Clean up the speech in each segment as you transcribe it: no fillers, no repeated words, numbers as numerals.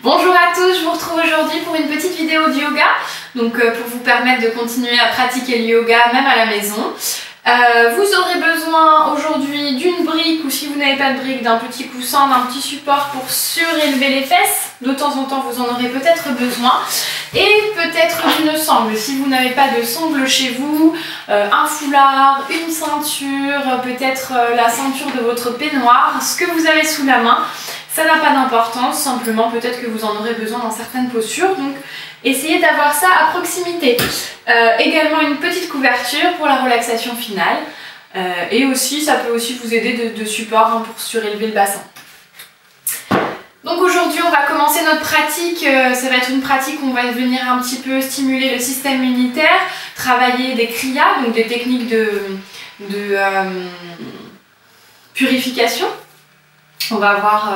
Bonjour à tous, je vous retrouve aujourd'hui pour une petite vidéo de yoga, donc pour vous permettre de continuer à pratiquer le yoga même à la maison. Vous aurez besoin aujourd'hui d'une brique ou si vous n'avez pas de brique, d'un petit coussin, d'un petit support pour surélever les fesses. De temps en temps vous en aurez peut-être besoin. Et peut-être d'une sangle, si vous n'avez pas de sangle chez vous, un foulard, une ceinture, peut-être la ceinture de votre peignoir, ce que vous avez sous la main. Ça n'a pas d'importance, simplement peut-être que vous en aurez besoin dans certaines postures, donc essayez d'avoir ça à proximité. Également une petite couverture pour la relaxation finale, et aussi ça peut aussi vous aider de support pour surélever le bassin. Donc aujourd'hui on va commencer notre pratique, ça va être une pratique où on va venir un petit peu stimuler le système immunitaire, travailler des kriyas, donc des techniques de purification. On va avoir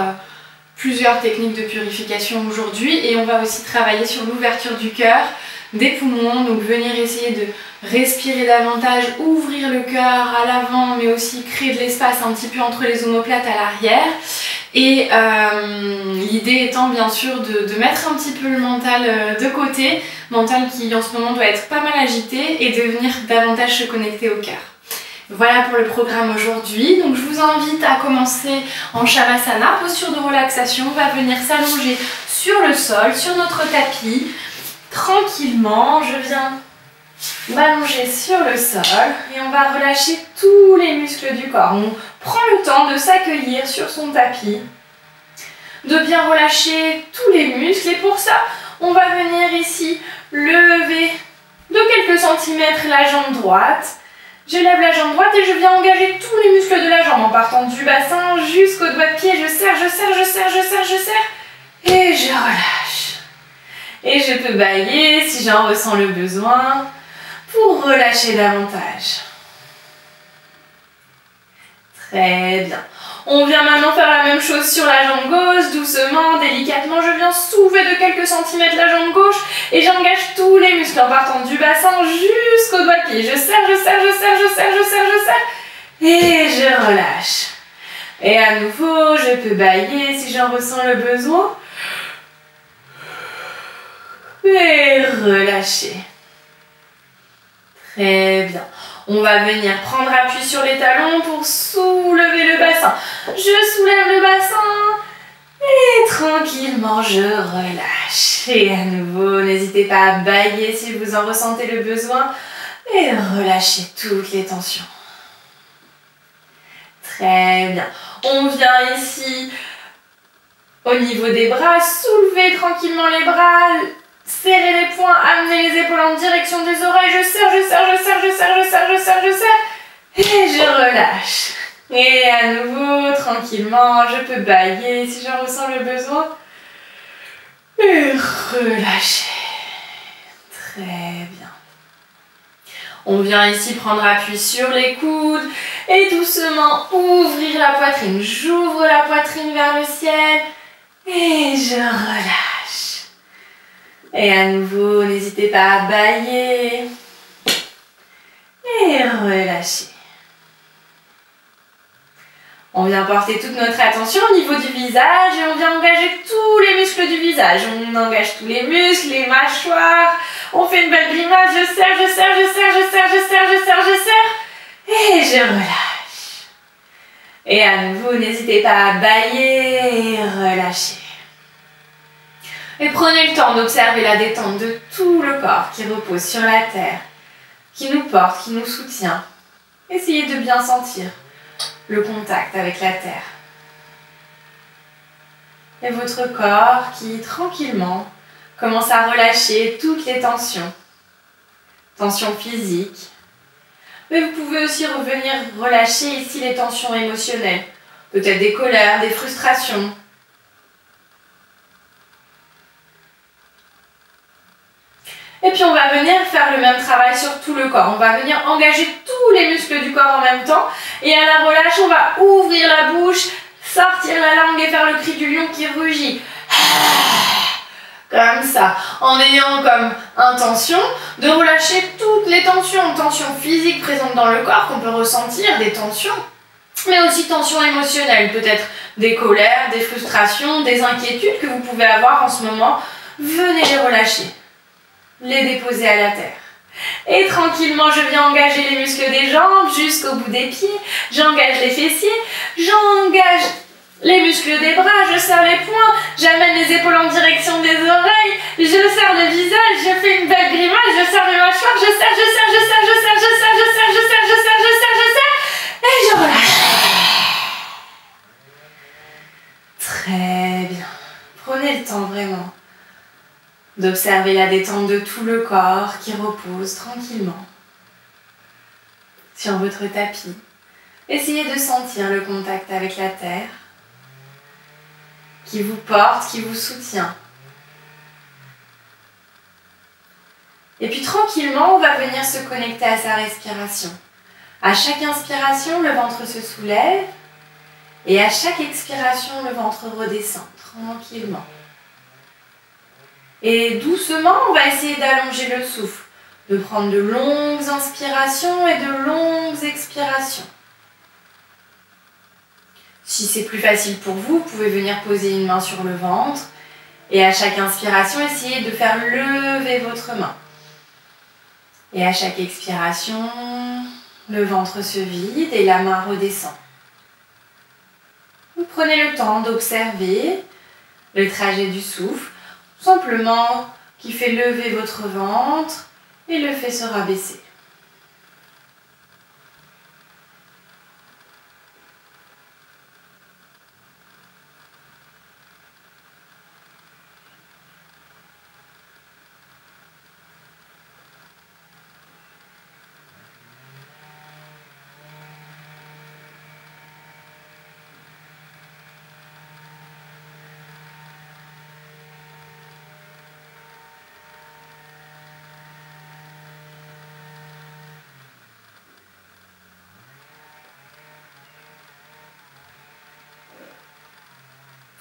plusieurs techniques de purification aujourd'hui et on va aussi travailler sur l'ouverture du cœur, des poumons, donc venir essayer de respirer davantage, ouvrir le cœur à l'avant mais aussi créer de l'espace un petit peu entre les omoplates à l'arrière. Et l'idée étant bien sûr de mettre un petit peu le mental de côté, mental qui en ce moment doit être pas mal agité et de venir davantage se connecter au cœur. Voilà pour le programme aujourd'hui, donc je vous invite à commencer en Shavasana, posture de relaxation. On va venir s'allonger sur le sol, sur notre tapis, tranquillement. Je viens m'allonger sur le sol et on va relâcher tous les muscles du corps. On prend le temps de s'accueillir sur son tapis, de bien relâcher tous les muscles et pour ça, on va venir ici lever de quelques centimètres la jambe droite. Je lève la jambe droite et je viens engager tous les muscles de la jambe en partant du bassin jusqu'au doigt de pied. Je serre, je serre, je serre, je serre, je serre et je relâche. Et je peux bâiller si j'en ressens le besoin pour relâcher davantage. Très bien. On vient maintenant faire la même chose sur la jambe gauche, doucement, délicatement. Je viens soulever de quelques centimètres la jambe gauche et j'engage tous les muscles en partant du bassin jusqu'au doigt de pied. Je serre, je serre, je serre, je serre, je serre, je serre et je relâche. Et à nouveau, je peux bâiller si j'en ressens le besoin. Et relâcher. Très bien. On va venir prendre appui sur les talons pour soulever le bassin. Je soulève le bassin et tranquillement je relâche. Et à nouveau, n'hésitez pas à bâiller si vous en ressentez le besoin et relâchez toutes les tensions. Très bien. On vient ici au niveau des bras, soulever tranquillement les bras. Serrez les poings, amenez les épaules en direction des oreilles. Je serre, je serre, je serre, je serre, je serre, je serre, je serre. Et je relâche. Et à nouveau, tranquillement, je peux bâiller si j'en ressens le besoin. Et relâcher. Très bien. On vient ici prendre appui sur les coudes et doucement ouvrir la poitrine. J'ouvre la poitrine vers le ciel et je relâche. Et à nouveau, n'hésitez pas à bâiller et relâcher. On vient porter toute notre attention au niveau du visage et on vient engager tous les muscles du visage. On engage tous les muscles, les mâchoires. On fait une belle grimace. Je serre, je serre, je serre, je serre, je serre, je serre, je serre. Et je relâche. Et à nouveau, n'hésitez pas à bâiller et relâcher. Et prenez le temps d'observer la détente de tout le corps qui repose sur la terre, qui nous porte, qui nous soutient. Essayez de bien sentir le contact avec la terre. Et votre corps qui, tranquillement, commence à relâcher toutes les tensions. Tensions physiques. Mais vous pouvez aussi revenir relâcher ici les tensions émotionnelles. Peut-être des colères, des frustrations. Et puis on va venir faire le même travail sur tout le corps. On va venir engager tous les muscles du corps en même temps. Et à la relâche, on va ouvrir la bouche, sortir la langue et faire le cri du lion qui rugit. Comme ça. En ayant comme intention de relâcher toutes les tensions. Tensions physiques présentes dans le corps qu'on peut ressentir, des tensions mais aussi tensions émotionnelles, peut-être des colères, des frustrations, des inquiétudes que vous pouvez avoir en ce moment. Venez les relâcher, les déposer à la terre. Et tranquillement, je viens engager les muscles des jambes jusqu'au bout des pieds. J'engage les fessiers, j'engage les muscles des bras, je serre les poings, j'amène les épaules en direction des oreilles, je serre le visage, je fais une belle grimace, je serre les mâchoires, je serre, je serre, je serre, je serre, je serre, je serre, je serre, je serre, je serre, je serre, et je relâche. Très bien. Prenez le temps vraiment d'observer la détente de tout le corps qui repose tranquillement sur votre tapis. Essayez de sentir le contact avec la terre qui vous porte, qui vous soutient. Et puis tranquillement, on va venir se connecter à sa respiration. À chaque inspiration, le ventre se soulève et à chaque expiration, le ventre redescend tranquillement. Et doucement, on va essayer d'allonger le souffle, de prendre de longues inspirations et de longues expirations. Si c'est plus facile pour vous, vous pouvez venir poser une main sur le ventre et à chaque inspiration, essayez de faire lever votre main. Et à chaque expiration, le ventre se vide et la main redescend. Vous prenez le temps d'observer le trajet du souffle, simplement qui fait lever votre ventre et le fait se rabaisser.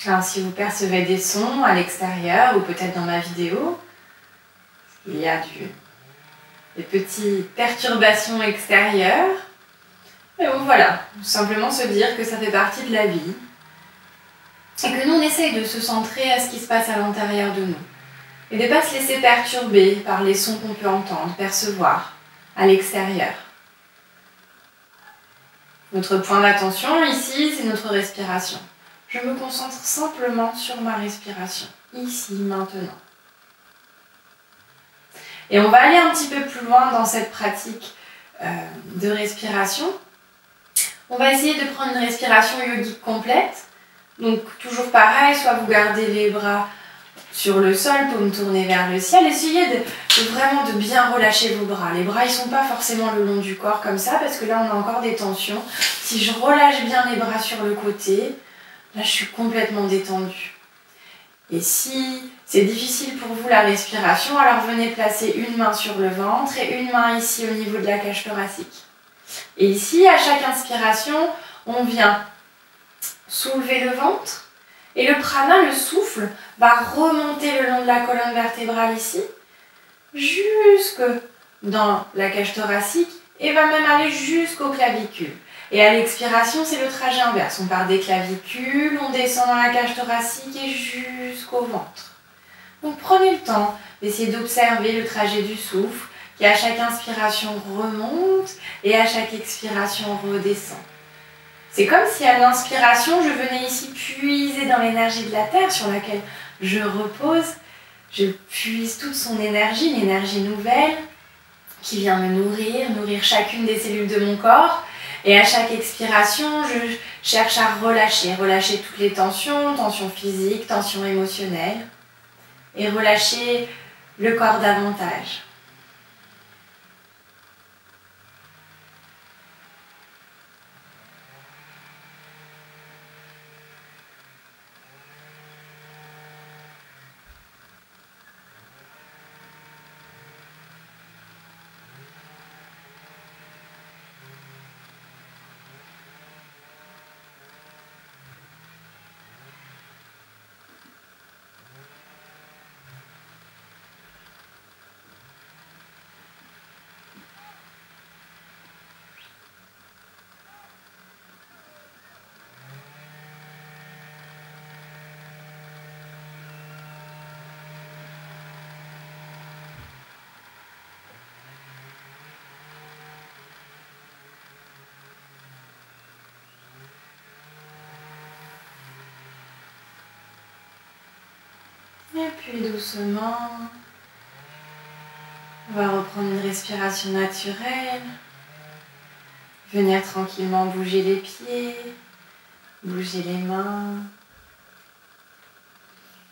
Alors, si vous percevez des sons à l'extérieur ou peut-être dans ma vidéo, il y a des petites perturbations extérieures. Et bon, voilà, tout simplement se dire que ça fait partie de la vie et que nous on essaye de se centrer à ce qui se passe à l'intérieur de nous et de ne pas se laisser perturber par les sons qu'on peut entendre, percevoir à l'extérieur. Notre point d'attention ici, c'est notre respiration. Je me concentre simplement sur ma respiration, ici, maintenant. Et on va aller un petit peu plus loin dans cette pratique de respiration. On va essayer de prendre une respiration yogique complète. Donc toujours pareil, soit vous gardez les bras sur le sol, paume tournée vers le ciel. Essayez vraiment de bien relâcher vos bras. Les bras, ils ne sont pas forcément le long du corps comme ça, parce que là, on a encore des tensions. Si je relâche bien les bras sur le côté, là, je suis complètement détendue. Et si c'est difficile pour vous la respiration, alors venez placer une main sur le ventre et une main ici au niveau de la cage thoracique. Et ici, à chaque inspiration, on vient soulever le ventre et le prana, le souffle, va remonter le long de la colonne vertébrale ici, jusque dans la cage thoracique et va même aller jusqu'aux clavicules. Et à l'expiration, c'est le trajet inverse. On part des clavicules, on descend dans la cage thoracique et jusqu'au ventre. Donc prenez le temps d'essayer d'observer le trajet du souffle qui à chaque inspiration remonte et à chaque expiration redescend. C'est comme si à l'inspiration, je venais ici puiser dans l'énergie de la terre sur laquelle je repose. Je puise toute son énergie, une énergie nouvelle qui vient me nourrir chacune des cellules de mon corps. Et à chaque expiration, je cherche à relâcher toutes les tensions, tensions physiques, tensions émotionnelles, et relâcher le corps davantage. Et puis doucement, on va reprendre une respiration naturelle. Venir tranquillement bouger les pieds, bouger les mains.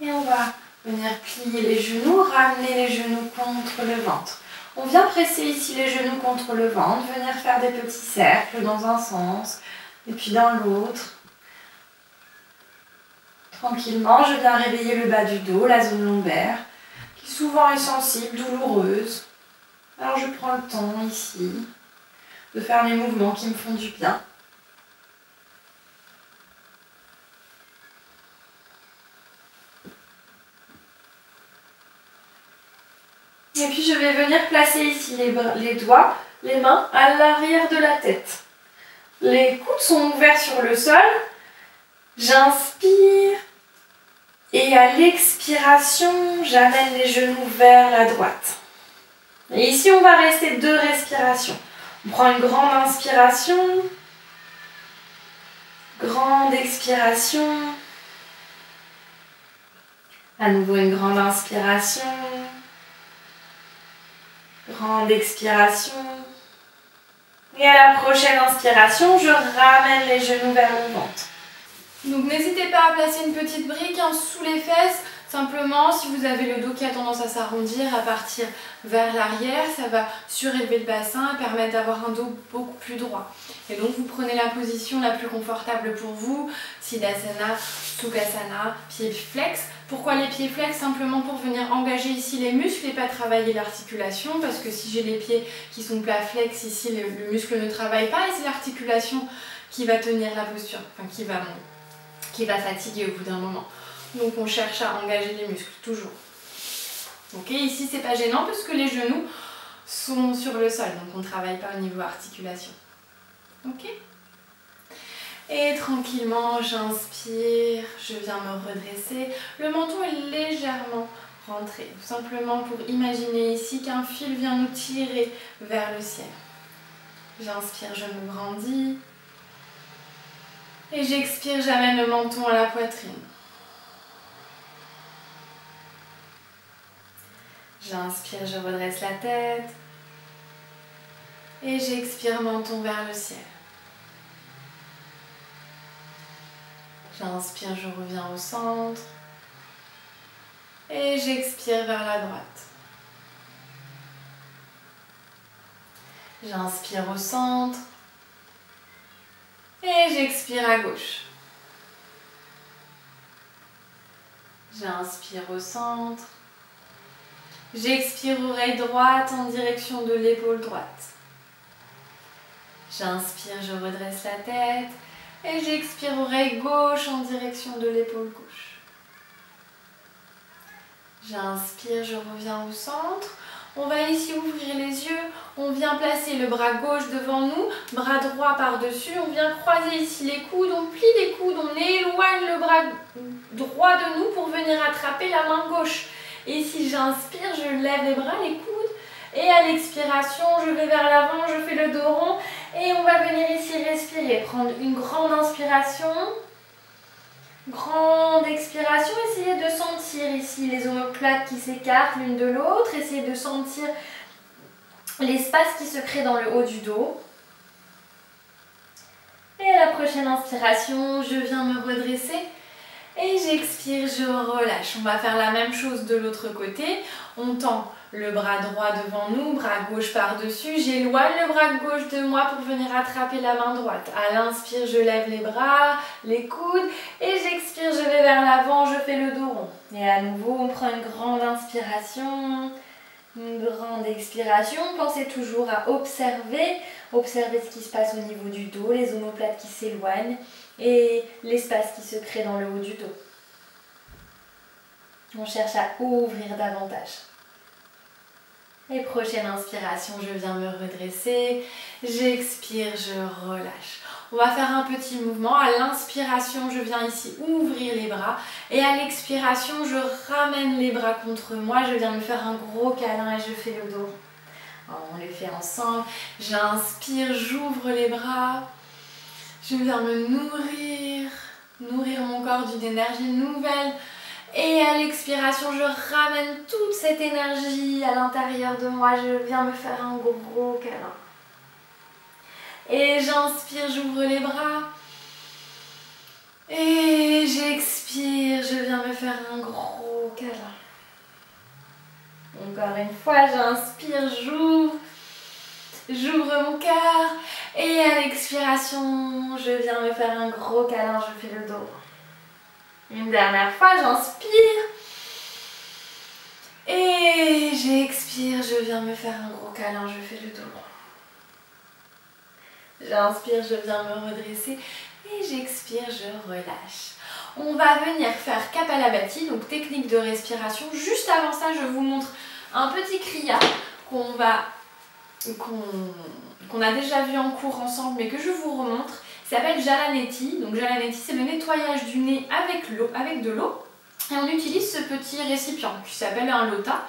Et on va venir plier les genoux, ramener les genoux contre le ventre. On vient presser ici les genoux contre le ventre, venir faire des petits cercles dans un sens et puis dans l'autre. Tranquillement, je viens réveiller le bas du dos, la zone lombaire, qui souvent est sensible, douloureuse. Alors je prends le temps ici de faire les mouvements qui me font du bien. Et puis je vais venir placer ici les doigts, les mains à l'arrière de la tête. Les coudes sont ouverts sur le sol. J'inspire et à l'expiration, j'amène les genoux vers la droite. Et ici, on va rester 2 respirations. On prend une grande inspiration, grande expiration. À nouveau une grande inspiration, grande expiration. Et à la prochaine inspiration, je ramène les genoux vers le ventre. Donc n'hésitez pas à placer une petite brique sous les fesses. Simplement, si vous avez le dos qui a tendance à s'arrondir, à partir vers l'arrière, ça va surélever le bassin et permettre d'avoir un dos beaucoup plus droit. Et donc vous prenez la position la plus confortable pour vous, Siddhasana, Sukhasana, pieds flex. Pourquoi les pieds flex? Simplement pour venir engager ici les muscles et pas travailler l'articulation, parce que si j'ai les pieds qui sont plats flex, ici le muscle ne travaille pas et c'est l'articulation qui va tenir la posture, enfin qui va fatiguer au bout d'un moment. Donc on cherche à engager les muscles, toujours. Ok, ici c'est pas gênant parce que les genoux sont sur le sol, donc on ne travaille pas au niveau articulation. Ok. Et tranquillement, j'inspire, je viens me redresser. Le menton est légèrement rentré, tout simplement pour imaginer ici qu'un fil vient nous tirer vers le ciel. J'inspire, je me grandis. Et j'expire, j'amène le menton à la poitrine. J'inspire, je redresse la tête. Et j'expire, menton vers le ciel. J'inspire, je reviens au centre. Et j'expire vers la droite. J'inspire au centre. Et j'expire à gauche. J'inspire au centre. J'expire oreille droite en direction de l'épaule droite. J'inspire, je redresse la tête. Et j'expire oreille gauche en direction de l'épaule gauche. J'inspire, je reviens au centre. On va ici ouvrir les yeux. On vient placer le bras gauche devant nous, bras droit par-dessus. On vient croiser ici les coudes. On plie les coudes. On éloigne le bras droit de nous pour venir attraper la main gauche. Et si j'inspire, je lève les bras, les coudes. Et à l'expiration, je vais vers l'avant, je fais le dos rond. Et on va venir ici respirer. Prendre une grande inspiration. Grande expiration. Essayez de sentir ici les omoplates qui s'écartent l'une de l'autre. Essayez de sentir l'espace qui se crée dans le haut du dos. Et à la prochaine inspiration, je viens me redresser. Et j'expire, je relâche. On va faire la même chose de l'autre côté. On tend le bras droit devant nous, bras gauche par-dessus. J'éloigne le bras gauche de moi pour venir attraper la main droite. À l'inspire, je lève les bras, les coudes. Et j'expire, je vais vers l'avant, je fais le dos rond. Et à nouveau, on prend une grande inspiration, une grande expiration. Pensez toujours à observer ce qui se passe au niveau du dos, les omoplates qui s'éloignent et l'espace qui se crée dans le haut du dos. On cherche à ouvrir davantage. Et prochaine inspiration, je viens me redresser. J'expire, je relâche. On va faire un petit mouvement. À l'inspiration, je viens ici ouvrir les bras. Et à l'expiration, je ramène les bras contre moi. Je viens me faire un gros câlin et je fais le dos. On les fait ensemble. J'inspire, j'ouvre les bras. Je viens me nourrir mon corps d'une énergie nouvelle. Et à l'expiration, je ramène toute cette énergie à l'intérieur de moi. Je viens me faire un gros câlin. Et j'inspire, j'ouvre les bras. Et j'expire, je viens me faire un gros câlin. Encore une fois, j'inspire, j'ouvre mon cœur. Et à l'expiration, je viens me faire un gros câlin, je fais le dos. Une dernière fois, j'inspire. Et j'expire, je viens me faire un gros câlin, je fais le dos. J'inspire, je viens me redresser. Et j'expire, je relâche. On va venir faire Kapalabhati, donc technique de respiration. Juste avant ça, je vous montre un petit kriya qu'on a déjà vu en cours ensemble, mais que je vous remontre. Il s'appelle Jalaneti. Donc Jalaneti, c'est le nettoyage du nez avec de l'eau. Et on utilise ce petit récipient qui s'appelle un lota.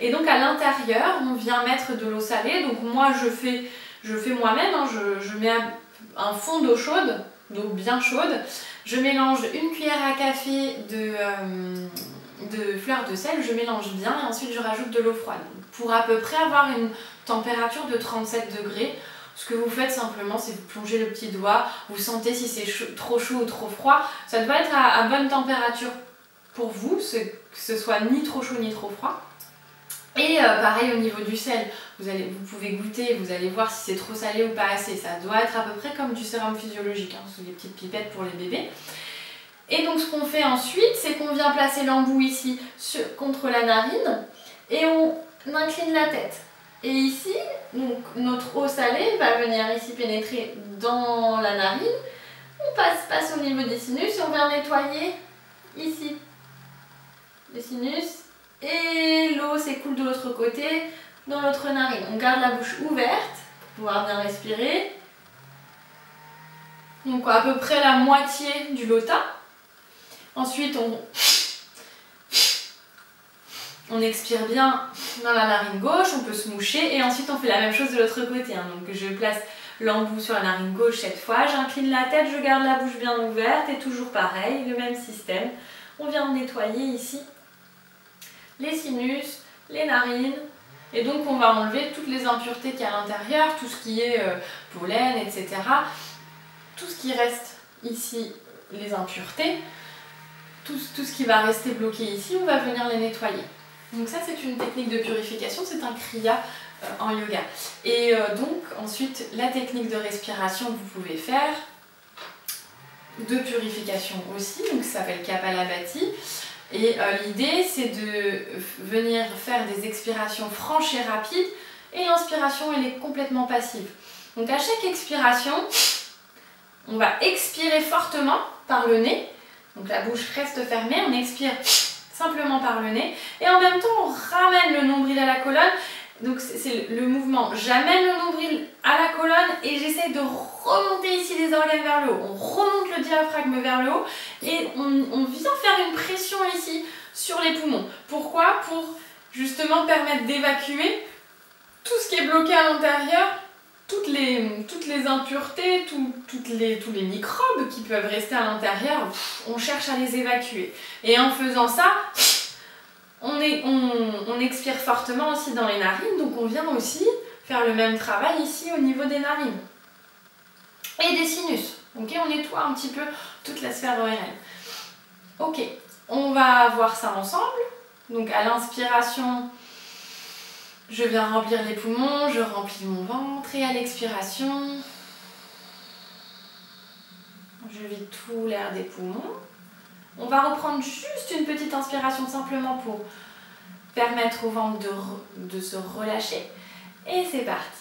Et donc à l'intérieur, on vient mettre de l'eau salée. Donc moi, je fais moi-même, hein, je mets un fond d'eau chaude, d'eau bien chaude. Je mélange une cuillère à café de fleur de sel, je mélange bien et ensuite je rajoute de l'eau froide. Pour à peu près avoir une température de 37 degrés, ce que vous faites simplement, c'est vous plongez le petit doigt, vous sentez si c'est trop chaud ou trop froid. Ça doit être à bonne température pour vous, que ce soit ni trop chaud ni trop froid. Et pareil au niveau du sel, vous pouvez goûter, vous allez voir si c'est trop salé ou pas assez. Ça doit être à peu près comme du sérum physiologique, hein, sous les petites pipettes pour les bébés. Et donc ce qu'on fait ensuite, c'est qu'on vient placer l'embout ici contre la narine et on incline la tête. Et ici, donc, notre eau salée va venir ici pénétrer dans la narine. On passe au niveau des sinus et on vient nettoyer ici les sinus. Et l'eau s'écoule de l'autre côté, dans l'autre narine. On garde la bouche ouverte pour pouvoir bien respirer. Donc à peu près la moitié du lota. Ensuite, on expire bien dans la narine gauche, on peut se moucher. Et ensuite, on fait la même chose de l'autre côté. Hein. Donc je place l'embout sur la narine gauche cette fois. J'incline la tête, je garde la bouche bien ouverte. Et toujours pareil, le même système. On vient nettoyer ici les sinus, les narines, et donc on va enlever toutes les impuretés qu'il y a à l'intérieur, tout ce qui est pollen, etc. Tout ce qui reste ici, les impuretés, tout ce qui va rester bloqué ici, on va venir les nettoyer. Donc ça c'est une technique de purification, c'est un kriya en yoga. Et donc ensuite la technique de respiration que vous pouvez faire, de purification aussi, donc ça s'appelle Kapalabhati. Et l'idée, c'est de venir faire des expirations franches et rapides. Et l'inspiration, elle est complètement passive. Donc à chaque expiration, on va expirer fortement par le nez. Donc la bouche reste fermée, on expire simplement par le nez. Et en même temps, on ramène le nombril à la colonne. Donc c'est le mouvement. J'amène le nombril à la colonne et j'essaie de remonter ici les organes vers le haut. On remonte le diaphragme vers le haut et on vient faire une pression ici sur les poumons. Pourquoi? Pour justement permettre d'évacuer tout ce qui est bloqué à l'intérieur, toutes les impuretés, tous les microbes qui peuvent rester à l'intérieur. On cherche à les évacuer. Et en faisant ça, on expire fortement aussi dans les narines, donc on vient aussi faire le même travail ici au niveau des narines et des sinus. Okay, on nettoie un petit peu toute la sphère ORL. Ok, on va voir ça ensemble. Donc à l'inspiration, je viens remplir les poumons, je remplis mon ventre, et à l'expiration, je vide tout l'air des poumons. On va reprendre juste une petite inspiration simplement pour permettre au ventre de se relâcher. Et c'est parti.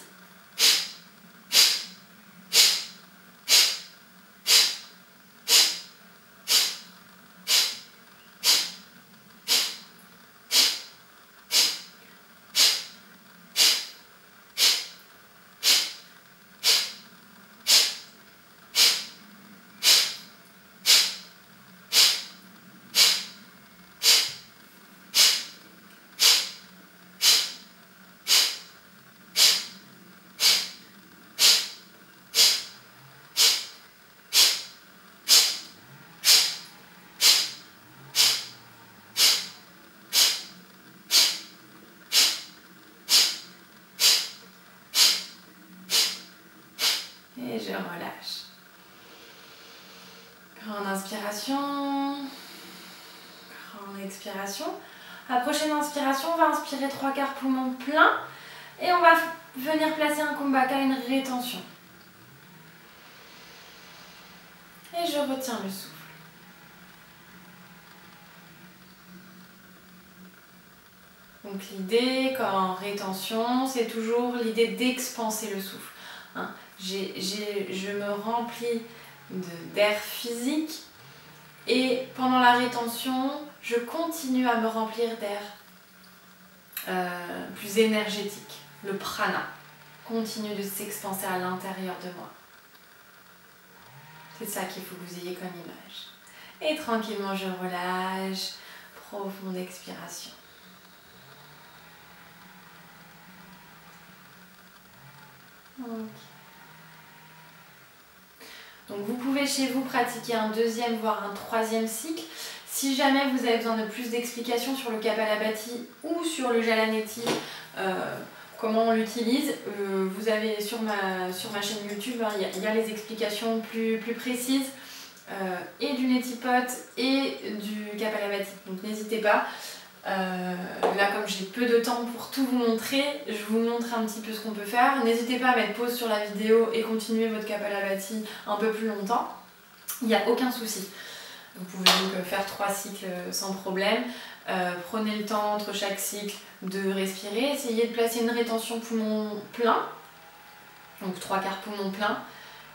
relâche. Grande inspiration. Grande expiration. À la prochaine inspiration, on va inspirer 3/4 poumon plein et on va venir placer un kumbhaka, une rétention. Et je retiens le souffle. Donc l'idée, quand rétention, c'est toujours l'idée d'expanser le souffle. Hein, je me remplis d'air physique et pendant la rétention, je continue à me remplir d'air plus énergétique. Le prana continue de s'expanser à l'intérieur de moi. C'est ça qu'il faut que vous ayez comme image. Et tranquillement, je relâche. Profonde expiration. Okay. Donc vous pouvez chez vous pratiquer un deuxième voire un troisième cycle. Si jamais vous avez besoin de plus d'explications sur le Kapalabhati ou sur le Jalaneti, comment on l'utilise, vous avez sur ma chaîne YouTube, hein, il y a les explications plus précises et du Netipot et du Kapalabhati. Donc n'hésitez pas. Là, comme j'ai peu de temps pour tout vous montrer, je vous montre un petit peu ce qu'on peut faire. N'hésitez pas à mettre pause sur la vidéo et continuer votre Kapalabhati un peu plus longtemps. Il n'y a aucun souci. Vous pouvez donc faire 3 cycles sans problème. Prenez le temps entre chaque cycle de respirer. Essayez de placer une rétention poumon plein, donc 3/4 poumon plein.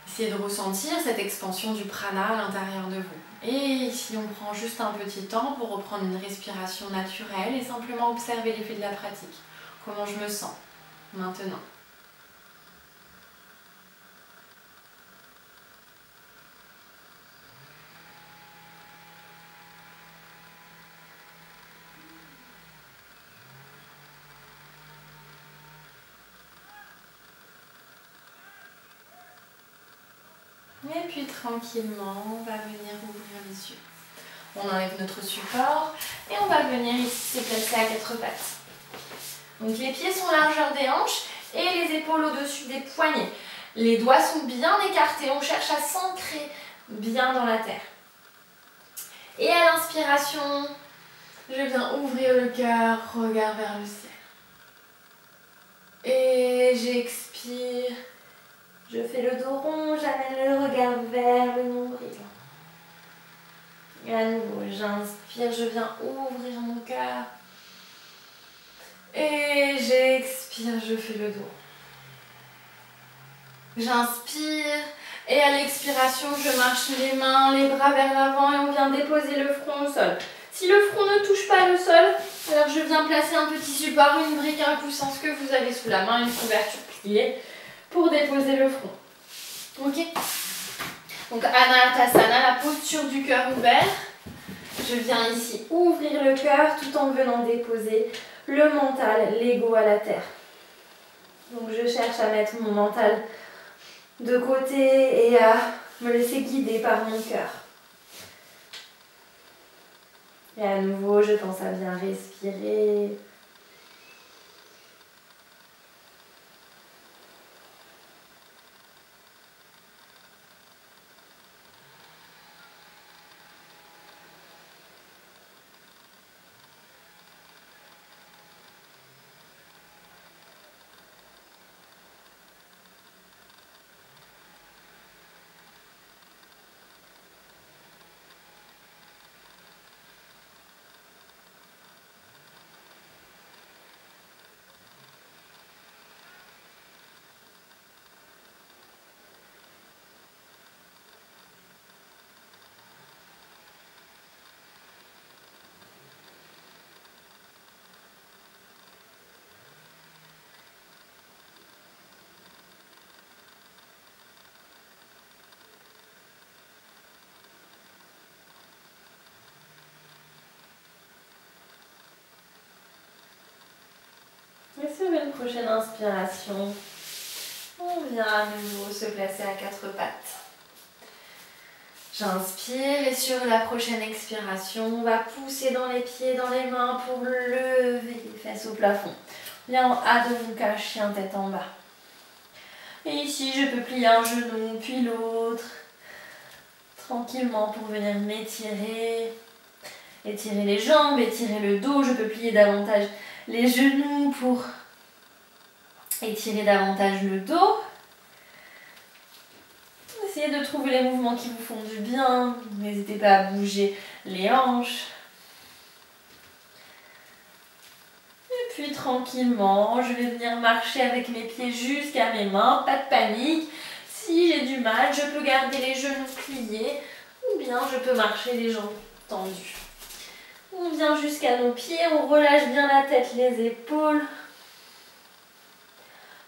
Essayez de ressentir cette expansion du prana à l'intérieur de vous. Et ici, on prend juste un petit temps pour reprendre une respiration naturelle et simplement observer l'effet de la pratique. Comment je me sens maintenant. Et puis tranquillement, on va venir ouvrir les yeux. On enlève notre support et on va venir ici se placer à 4 pattes. Donc les pieds sont largeur des hanches et les épaules au-dessus des poignets. Les doigts sont bien écartés, on cherche à s'ancrer bien dans la terre. Et à l'inspiration, je viens ouvrir le cœur, regard vers le ciel. Et j'expire. Je fais le dos rond, j'amène le regard vers le nombril. Et à nouveau, j'inspire, je viens ouvrir mon cœur. Et j'expire, je fais le dos. J'inspire et à l'expiration, je marche les mains, les bras vers l'avant et on vient déposer le front au sol. Si le front ne touche pas le sol, alors je viens placer un petit support, une brique, un coussin, ce que vous avez sous la main, une couverture pliée, pour déposer le front. Ok? Donc Anatasana, la posture du cœur ouvert. Je viens ici ouvrir le cœur tout en venant déposer le mental, l'ego à la terre. Donc je cherche à mettre mon mental de côté et à me laisser guider par mon cœur. Et à nouveau, je pense à bien respirer. Et sur une prochaine inspiration, on vient à nouveau se placer à 4 pattes. J'inspire et sur la prochaine expiration, on va pousser dans les pieds, dans les mains pour lever les fesses au plafond. Bien en Adho Mukha, chien tête en bas. Et ici, je peux plier un genou, puis l'autre, tranquillement pour venir m'étirer. Étirer les jambes, étirer le dos. Je peux plier davantage les genoux pour étirer davantage le dos. Essayez de trouver les mouvements qui vous font du bien. N'hésitez pas à bouger les hanches. Et puis tranquillement, je vais venir marcher avec mes pieds jusqu'à mes mains. Pas de panique. Si j'ai du mal, je peux garder les genoux pliés ou bien je peux marcher les jambes tendues. On vient jusqu'à nos pieds, on relâche bien la tête, les épaules.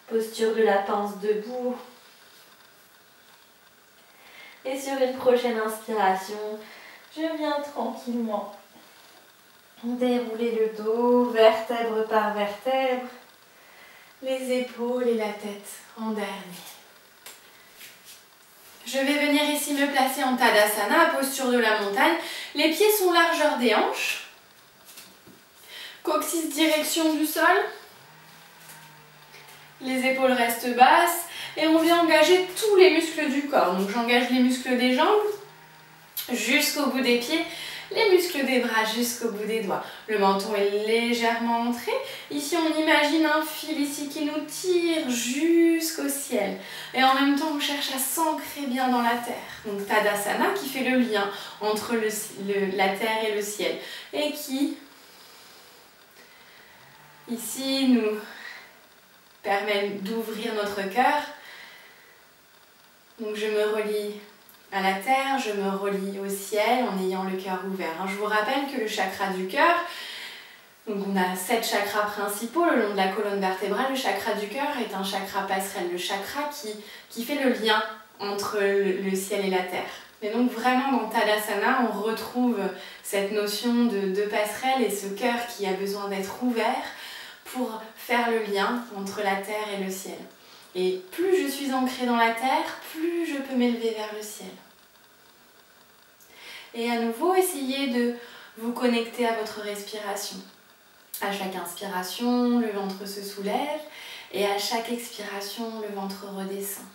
Posture de la pince debout. Et sur une prochaine inspiration, je viens tranquillement dérouler le dos, vertèbre par vertèbre. Les épaules et la tête en dernier. Je vais venir ici me placer en Tadasana, posture de la montagne. Les pieds sont largeur des hanches. Coccyx direction du sol. Les épaules restent basses. Et on vient engager tous les muscles du corps. Donc j'engage les muscles des jambes jusqu'au bout des pieds. Les muscles des bras jusqu'au bout des doigts. Le menton est légèrement entré. Ici, on imagine un fil ici qui nous tire jusqu'au ciel. Et en même temps, on cherche à s'ancrer bien dans la terre. Donc Tadasana qui fait le lien entre la terre et le ciel. Et qui, ici, nous permet d'ouvrir notre cœur. Donc je me relie à la terre, je me relie au ciel en ayant le cœur ouvert. Je vous rappelle que le chakra du cœur, donc on a 7 chakras principaux le long de la colonne vertébrale. Le chakra du cœur est un chakra passerelle, le chakra qui fait le lien entre le ciel et la terre. Et donc vraiment dans Tadasana, on retrouve cette notion de passerelle et ce cœur qui a besoin d'être ouvert pour faire le lien entre la terre et le ciel. Et plus je suis ancrée dans la terre, plus je peux m'élever vers le ciel. Et à nouveau, essayez de vous connecter à votre respiration. À chaque inspiration, le ventre se soulève et à chaque expiration, le ventre redescend.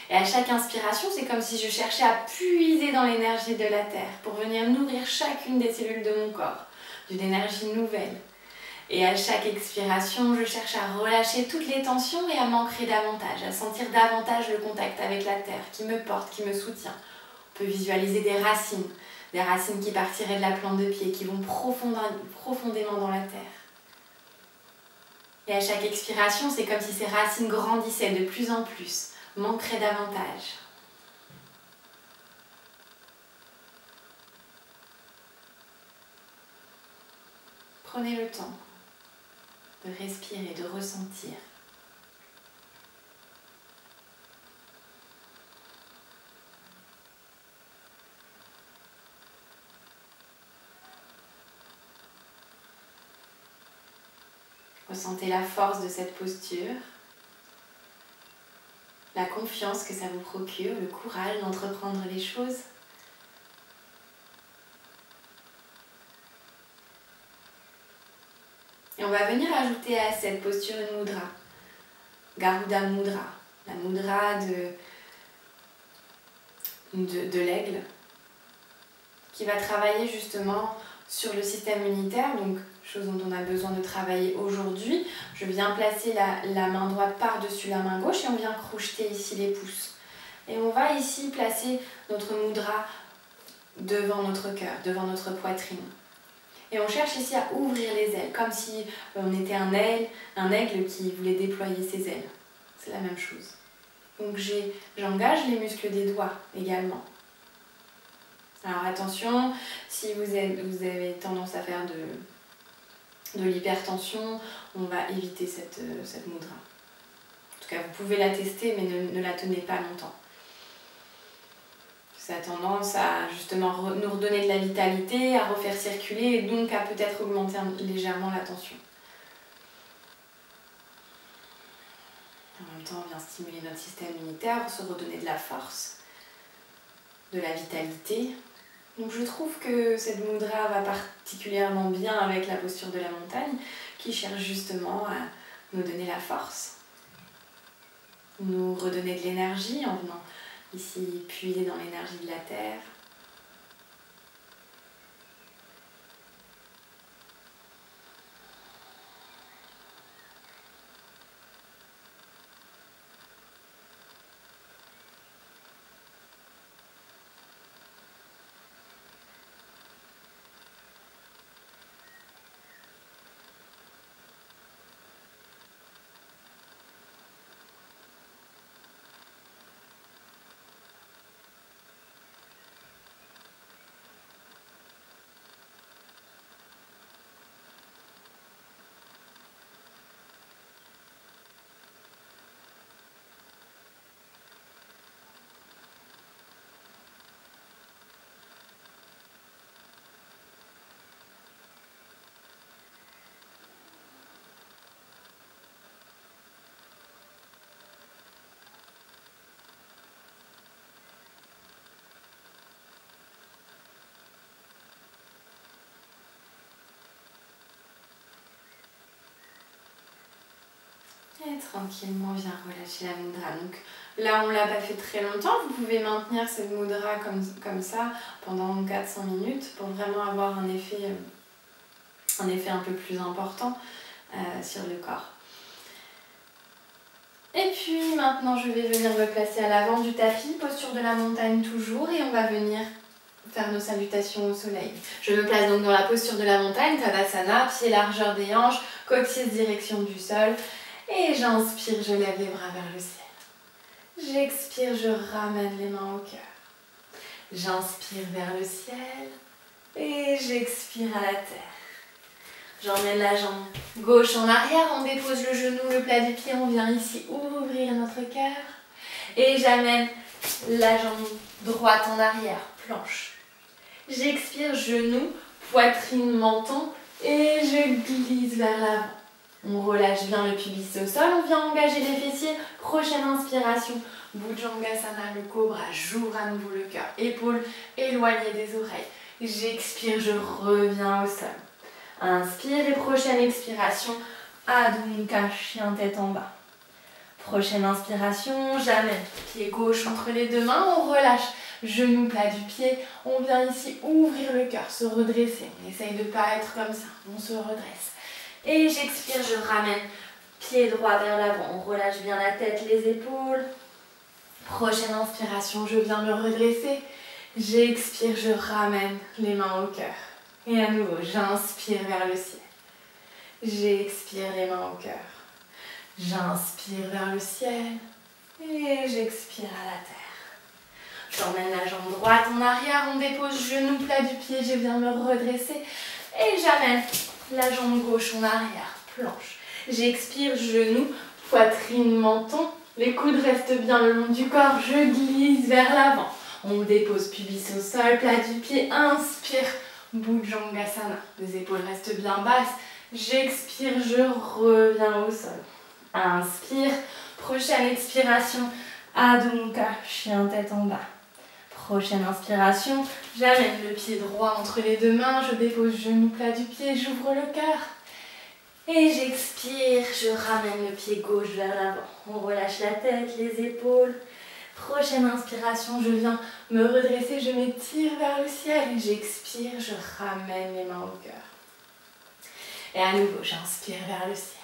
Et à chaque inspiration, c'est comme si je cherchais à puiser dans l'énergie de la terre pour venir nourrir chacune des cellules de mon corps d'une énergie nouvelle. Et à chaque expiration, je cherche à relâcher toutes les tensions et à m'ancrer davantage, à sentir davantage le contact avec la terre qui me porte, qui me soutient. On peut visualiser des racines qui partiraient de la plante de pied, qui vont profondément dans la terre. Et à chaque expiration, c'est comme si ces racines grandissaient de plus en plus, m'ancraient davantage. Prenez le temps de respirer, de ressentir. Ressentez la force de cette posture, la confiance que ça vous procure, le courage d'entreprendre les choses. Et on va venir ajouter à cette posture une mudra, Garuda Mudra, la mudra de l'aigle, qui va travailler justement sur le système immunitaire, donc chose dont on a besoin de travailler aujourd'hui. Je viens placer la main droite par-dessus la main gauche et on vient crocheter ici les pouces. Et on va ici placer notre mudra devant notre cœur, devant notre poitrine. Et on cherche ici à ouvrir les ailes, comme si on était un aigle qui voulait déployer ses ailes. C'est la même chose. Donc j'engage les muscles des doigts également. Alors attention, si vous avez tendance à faire de l'hypertension, on va éviter cette mudra. En tout cas, vous pouvez la tester, mais ne la tenez pas longtemps. Ça a tendance à justement nous redonner de la vitalité, à refaire circuler et donc à peut-être augmenter légèrement la tension. En même temps, on vient stimuler notre système immunitaire, se redonner de la force, de la vitalité. Donc je trouve que cette mudra va particulièrement bien avec la posture de la montagne qui cherche justement à nous donner la force. nous redonner de l'énergie en venant ici puiser dans l'énergie de la terre. Et tranquillement, viens relâcher la mudra. Donc là, on ne l'a pas fait très longtemps. Vous pouvez maintenir cette mudra comme ça pendant 400 minutes pour vraiment avoir un effet un peu plus important sur le corps. Et puis maintenant, je vais venir me placer à l'avant du tapis, posture de la montagne toujours, et on va venir faire nos salutations au soleil. Je me place donc dans la posture de la montagne, Tadasana, pied largeur des hanches, coccyx direction du sol. Et j'inspire, je lève les bras vers le ciel. J'expire, je ramène les mains au cœur. J'inspire vers le ciel et j'expire à la terre. J'emmène la jambe gauche en arrière, on dépose le genou, le plat du pied, on vient ici ouvrir notre cœur. Et j'amène la jambe droite en arrière, planche. J'expire, genou, poitrine, menton et je glisse vers l'avant. On relâche bien le pubis au sol, on vient engager les fessiers. Prochaine inspiration, Bhujangasana, le cobra, j'ouvre à nouveau le cœur, épaules éloignées des oreilles. J'expire, je reviens au sol. Inspire et prochaine expiration, Adho Mukha, chien tête en bas. Prochaine inspiration, j'amène pied gauche entre les deux mains, on relâche, genou plat du pied, on vient ici ouvrir le cœur, se redresser. On essaye de ne pas être comme ça, on se redresse. Et j'expire, je ramène pied droit vers l'avant. On relâche bien la tête, les épaules. Prochaine inspiration, je viens me redresser. J'expire, je ramène les mains au cœur. Et à nouveau, j'inspire vers le ciel. J'expire les mains au cœur. J'inspire vers le ciel. Et j'expire à la terre. J'emmène la jambe droite en arrière. On dépose genou plat du pied. Je viens me redresser. Et j'amène la jambe gauche en arrière, planche. J'expire, genou, poitrine, menton. Les coudes restent bien le long du corps. Je glisse vers l'avant. On dépose pubis au sol, plat du pied. Inspire, Bhujangasana. Les épaules restent bien basses. J'expire, je reviens au sol. Inspire. Prochaine expiration, Adho Mukha, chien tête en bas. Prochaine inspiration, j'amène le pied droit entre les deux mains, je dépose genou plat du pied, j'ouvre le cœur. Et j'expire, je ramène le pied gauche vers l'avant. On relâche la tête, les épaules. Prochaine inspiration, je viens me redresser, je m'étire vers le ciel. Et j'expire, je ramène les mains au cœur. Et à nouveau, j'inspire vers le ciel.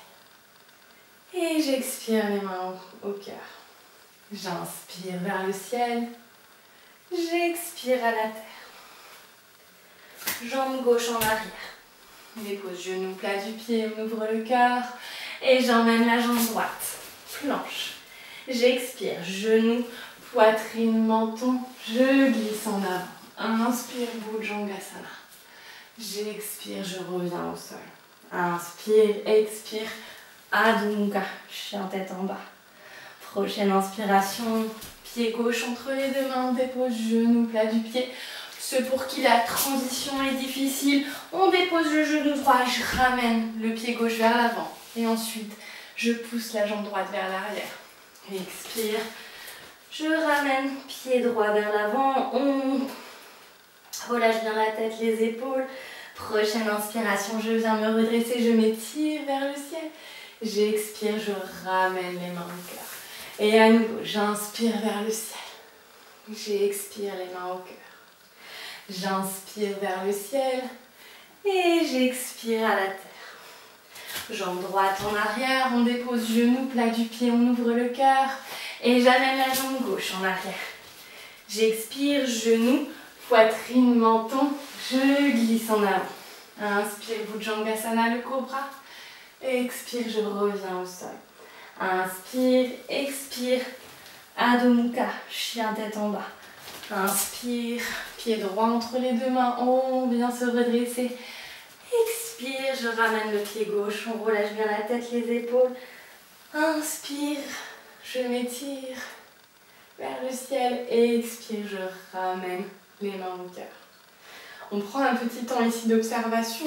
Et j'expire les mains au cœur. J'inspire vers le ciel. J'expire à la terre. Jambe gauche en arrière. On dépose genou plat du pied, on ouvre le cœur. Et j'emmène la jambe droite. Planche. J'expire, genou, poitrine, menton. Je glisse en avant. Inspire, Bhujangasana. J'expire, je reviens au sol. Inspire, expire. Adho Mukha, chien tête en bas. Prochaine inspiration. Pied gauche entre les deux mains, on dépose genou plat du pied. Ceux pour qui la transition est difficile, on dépose le genou droit, je ramène le pied gauche vers l'avant. Et ensuite, je pousse la jambe droite vers l'arrière. Expire. Je ramène pied droit vers l'avant. On relâche bien la tête, les épaules. Prochaine inspiration, je viens me redresser, je m'étire vers le ciel. J'expire, je ramène les mains au cœur. Et à nouveau, j'inspire vers le ciel. J'expire les mains au cœur. J'inspire vers le ciel et j'expire à la terre. Jambe droite en arrière, on dépose genou, plat du pied, on ouvre le cœur et j'amène la jambe gauche en arrière. J'expire, genou, poitrine, menton, je glisse en avant. Inspire, Bhujangasana, le cobra. Expire, je reviens au sol. Inspire, expire, Adho Mukha, chien tête en bas. Inspire, pied droit entre les deux mains, on vient se redresser. Expire, je ramène le pied gauche, on relâche bien la tête, les épaules. Inspire, je m'étire vers le ciel. Expire, je ramène les mains au cœur. On prend un petit temps ici d'observation,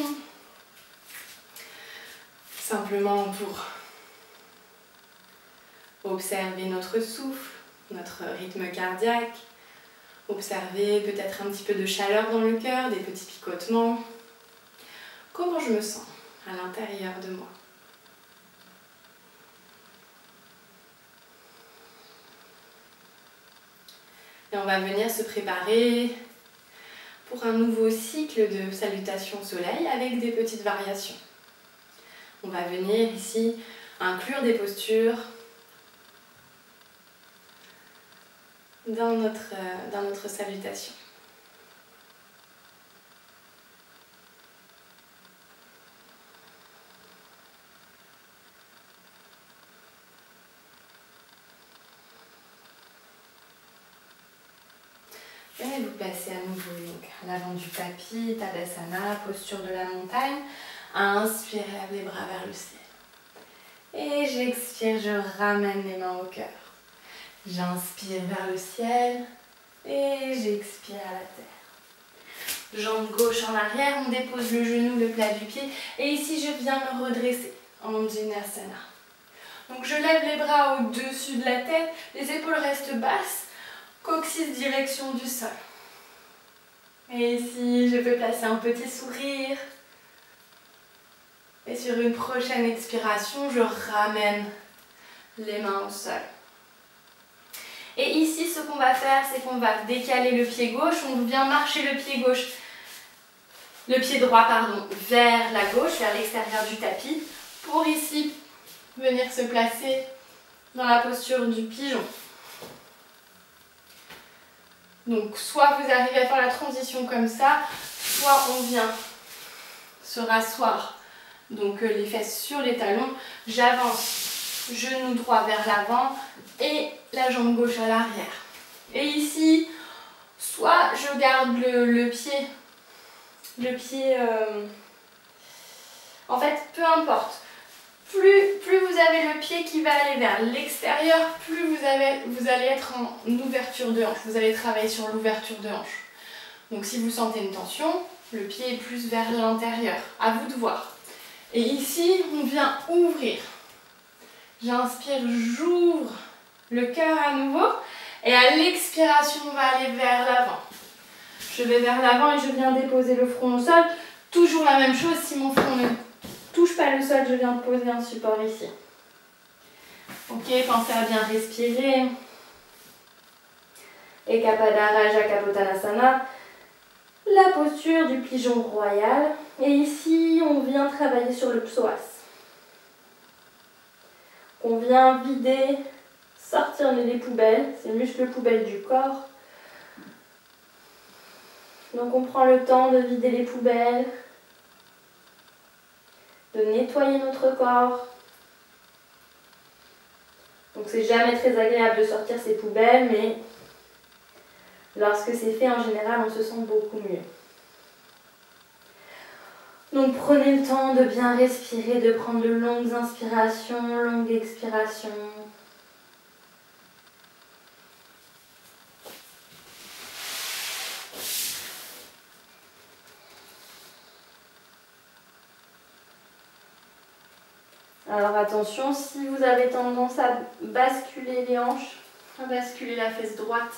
simplement pour observer notre souffle, notre rythme cardiaque, observer peut-être un petit peu de chaleur dans le cœur, des petits picotements. Comment je me sens à l'intérieur de moi? Et on va venir se préparer pour un nouveau cycle de salutation au soleil avec des petites variations. On va venir ici inclure des postures dans notre salutation. Et vous placez à nouveau à l'avant du tapis, Tadasana, posture de la montagne. Inspire, lève les bras vers le ciel. Et j'expire, je ramène les mains au cœur. J'inspire vers le ciel et j'expire à la terre. Jambe gauche en arrière, on dépose le genou, le plat du pied. Et ici, je viens me redresser en Anjaneyasana. Donc je lève les bras au-dessus de la tête, les épaules restent basses. Coccyx direction du sol. Et ici, je peux placer un petit sourire. Et sur une prochaine expiration, je ramène les mains au sol. Et ici, ce qu'on va faire, c'est qu'on va décaler le pied gauche. On vient marcher le pied gauche, le pied droit, pardon, vers la gauche, vers l'extérieur du tapis, pour ici venir se placer dans la posture du pigeon. Donc soit vous arrivez à faire la transition comme ça, soit on vient se rasseoir, donc les fesses sur les talons, j'avance, genou droit vers l'avant et la jambe gauche à l'arrière. Et ici, soit je garde le pied, en fait, peu importe. Plus vous avez le pied qui va aller vers l'extérieur, plus vous allez être en ouverture de hanche. Vous allez travailler sur l'ouverture de hanche. Donc si vous sentez une tension, le pied est plus vers l'intérieur. À vous de voir. Et ici, on vient ouvrir. J'inspire, j'ouvre le cœur à nouveau. Et à l'expiration, on va aller vers l'avant. Je vais vers l'avant et je viens déposer le front au sol. Toujours la même chose, si mon front ne touche pas le sol, je viens de poser un support ici. Ok, pensez à bien respirer. Ekapadara Kapotanasana, la posture du pigeon royal. Et ici, on vient travailler sur le psoas. On vient vider, sortir les poubelles, ces muscles poubelles du corps. Donc on prend le temps de vider les poubelles, de nettoyer notre corps. Donc c'est jamais très agréable de sortir ces poubelles, mais lorsque c'est fait, en général, on se sent beaucoup mieux. Donc prenez le temps de bien respirer, de prendre de longues inspirations, longues expirations. Alors attention, si vous avez tendance à basculer les hanches, à basculer la fesse droite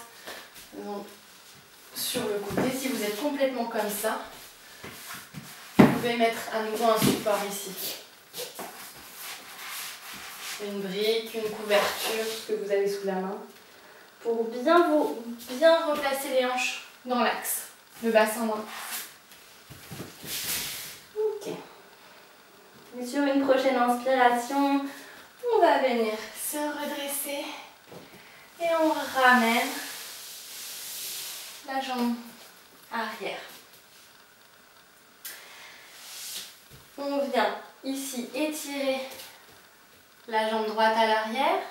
sur le côté, si vous êtes complètement comme ça, vous pouvez mettre à nouveau un support ici. une brique, une couverture, ce que vous avez sous la main. Pour bien replacer les hanches Dans l'axe, le bassin dans l'axe. Ok. Et sur une prochaine inspiration, on va venir se redresser et on ramène la jambe arrière. On vient ici étirer la jambe droite à l'arrière.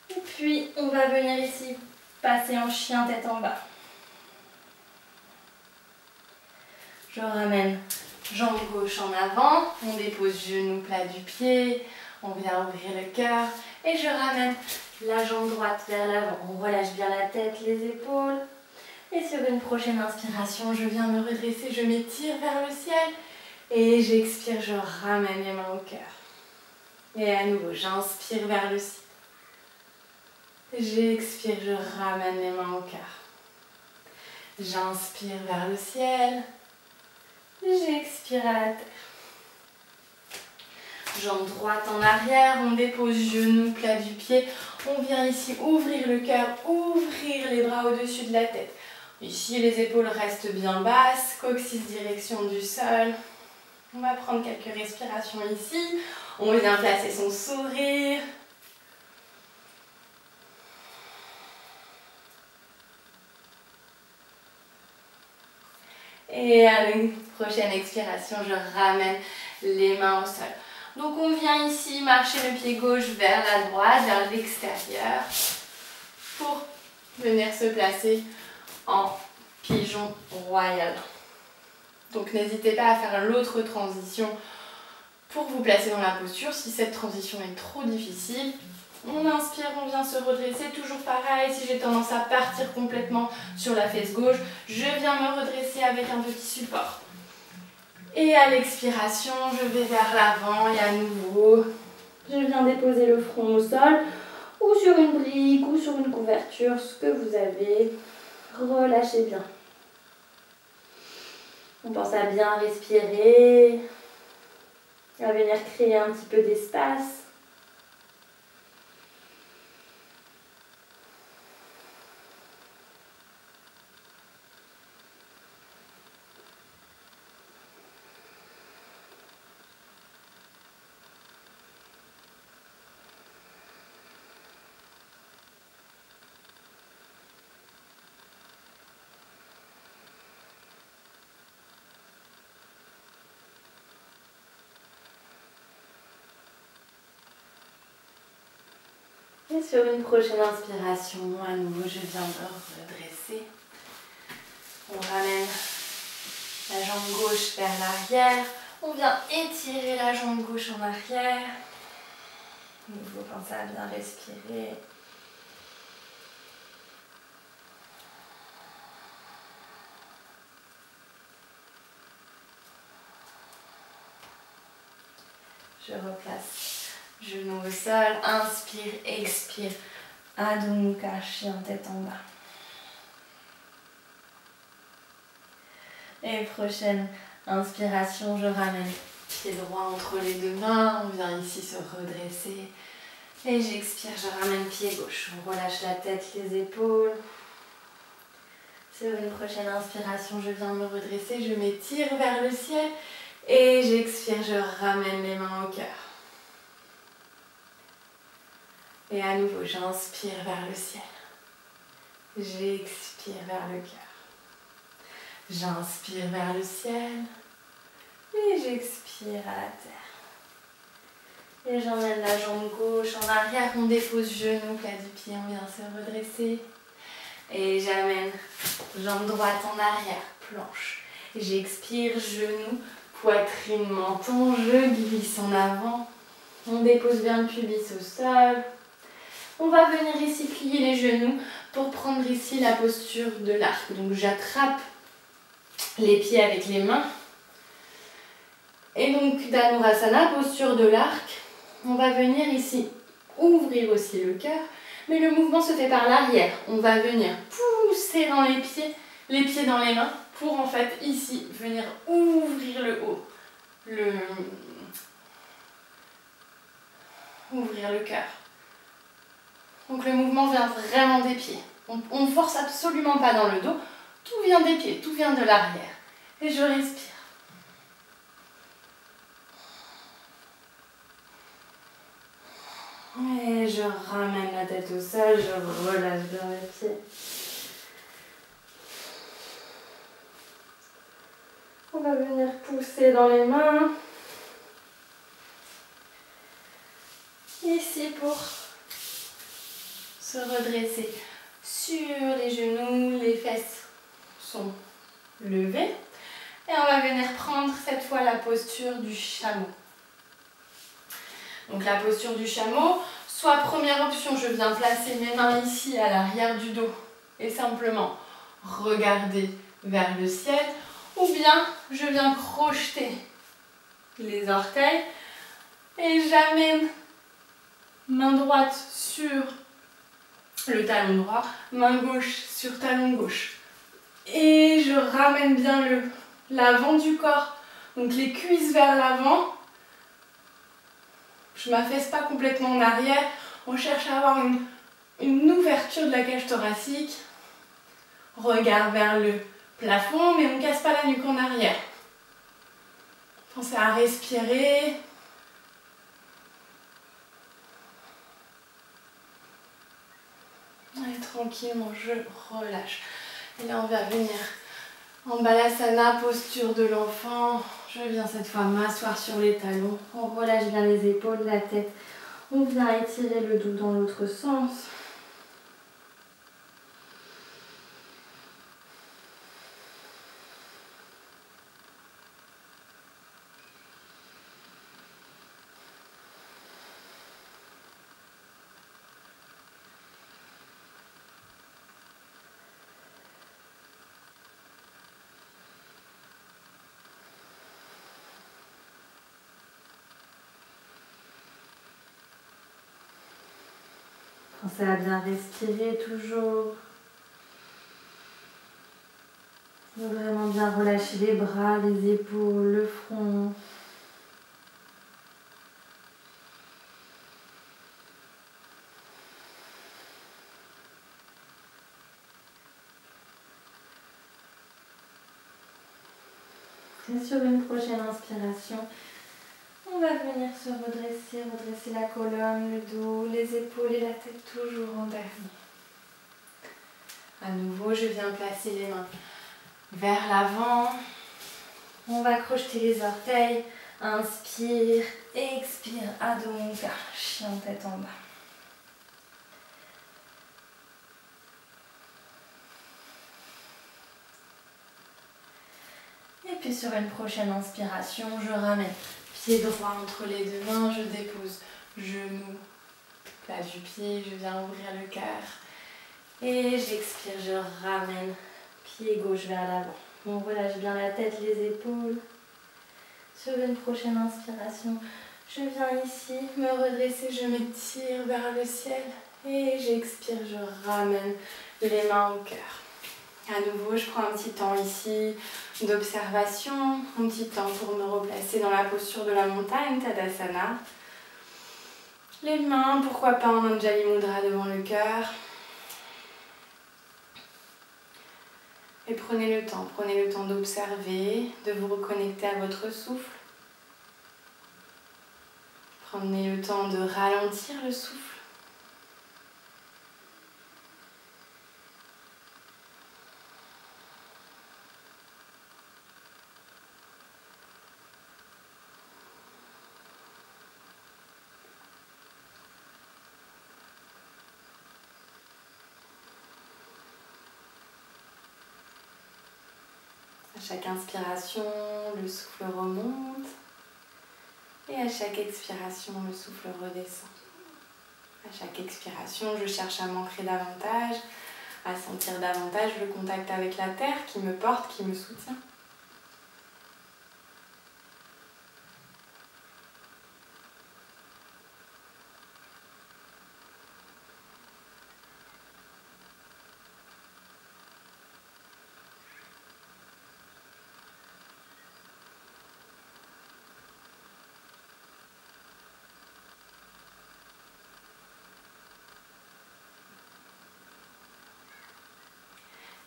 Et puis on va venir ici passer en chien tête en bas. Je ramène jambe gauche en avant, on dépose genou plat du pied, on vient ouvrir le cœur et je ramène la jambe droite vers l'avant. On relâche bien la tête, les épaules. Et sur une prochaine inspiration, je viens me redresser, je m'étire vers le ciel et j'expire, je ramène les mains au cœur. Et à nouveau, j'inspire vers le ciel. J'expire, je ramène les mains au cœur. J'inspire vers le ciel. J'expire à la terre. Jambe droite en arrière, on dépose genou plat du pied. On vient ici ouvrir le cœur, ouvrir les bras au-dessus de la tête. Ici, les épaules restent bien basses, coccyx direction du sol. On va prendre quelques respirations ici. On vient placer son sourire. Et à la prochaine expiration, je ramène les mains au sol. Donc on vient ici marcher le pied gauche vers la droite, vers l'extérieur, pour venir se placer en pigeon royal. Donc n'hésitez pas à faire l'autre transition pour vous placer dans la posture. Si cette transition est trop difficile, on inspire, on vient se redresser, toujours pareil. Si j'ai tendance à partir complètement sur la fesse gauche, je viens me redresser avec un petit support. Et à l'expiration, je vais vers l'avant et à nouveau, je viens déposer le front au sol ou sur une brique ou sur une couverture, ce que vous avez. Relâchez bien. On pense à bien respirer, à venir créer un petit peu d'espace. Et sur une prochaine inspiration, à nouveau, je viens me redresser. On ramène la jambe gauche vers l'arrière. On vient étirer la jambe gauche en arrière. À nouveau, pensez à bien respirer. Je replace. Genou au sol, inspire, expire. Adho Mukha, chien tête en bas. Et prochaine inspiration, je ramène pied droit entre les deux mains. On vient ici se redresser. Et j'expire, je ramène pied gauche. On relâche la tête, les épaules. Sur une prochaine inspiration, je viens me redresser. Je m'étire vers le ciel. Et j'expire, je ramène les mains au cœur. Et à nouveau, j'inspire vers le ciel. J'expire vers le cœur. J'inspire vers le ciel. Et j'expire à la terre. Et j'emmène la jambe gauche en arrière. On dépose genou, plat du pied. On vient se redresser. Et j'amène jambe droite en arrière, planche. J'expire, genou, poitrine, menton. Je glisse en avant. On dépose bien le pubis au sol. On va venir ici plier les genoux pour prendre ici la posture de l'arc. Donc j'attrape les pieds avec les mains. Et donc Dhanurasana, posture de l'arc. On va venir ici ouvrir aussi le cœur. Mais le mouvement se fait par l'arrière. On va venir pousser dans les pieds dans les mains. pour en fait ici venir ouvrir le haut, ouvrir le cœur. Donc le mouvement vient vraiment des pieds. On ne force absolument pas dans le dos, tout vient des pieds, tout vient de l'arrière. Et je respire. Et je ramène la tête au sol, je relâche bien les pieds. On va venir pousser dans les mains. Ici pour se redresser sur les genoux, les fesses sont levées. Et on va venir prendre cette fois la posture du chameau. Donc la posture du chameau, soit première option, je viens placer mes mains ici à l'arrière du dos et simplement regarder vers le ciel, ou bien je viens crocheter les orteils et j'amène main droite sur le talon droit, main gauche sur talon gauche. Et je ramène bien l'avant du corps, donc les cuisses vers l'avant. Je ne m'affaisse pas complètement en arrière. On cherche à avoir une ouverture de la cage thoracique. Regard vers le plafond, mais on ne casse pas la nuque en arrière. Pensez à respirer. Allez, tranquillement, je relâche. Et là, on va venir en balasana, posture de l'enfant. Je viens cette fois m'asseoir sur les talons. On relâche bien les épaules, la tête. On vient étirer le dos dans l'autre sens. Pensez à bien respirer toujours. Vraiment bien relâcher les bras, les épaules, le front. Et sur une prochaine inspiration, on va venir se redresser, redresser la colonne, le dos, les épaules et la tête toujours en dernier. À nouveau, je viens placer les mains vers l'avant. On va crocheter les orteils. Inspire, expire, Adho Mukha, chien tête en bas. Et puis sur une prochaine inspiration, je ramène pied droit entre les deux mains, je dépose genou, plat du pied, je viens ouvrir le cœur. Et j'expire, je ramène pied gauche vers l'avant. On relâche bien la tête, les épaules. Sur une prochaine inspiration, je viens ici me redresser, je m'étire vers le ciel. Et j'expire, je ramène les mains au cœur. À nouveau, je prends un petit temps ici d'observation, un petit temps pour me replacer dans la posture de la montagne, Tadasana. Les mains, pourquoi pas en Anjali Mudra devant le cœur. Et prenez le temps d'observer, de vous reconnecter à votre souffle. Prenez le temps de ralentir le souffle. À chaque inspiration, le souffle remonte. Et à chaque expiration, le souffle redescend. À chaque expiration, je cherche à m'ancrer davantage, à sentir davantage le contact avec la terre qui me porte, qui me soutient.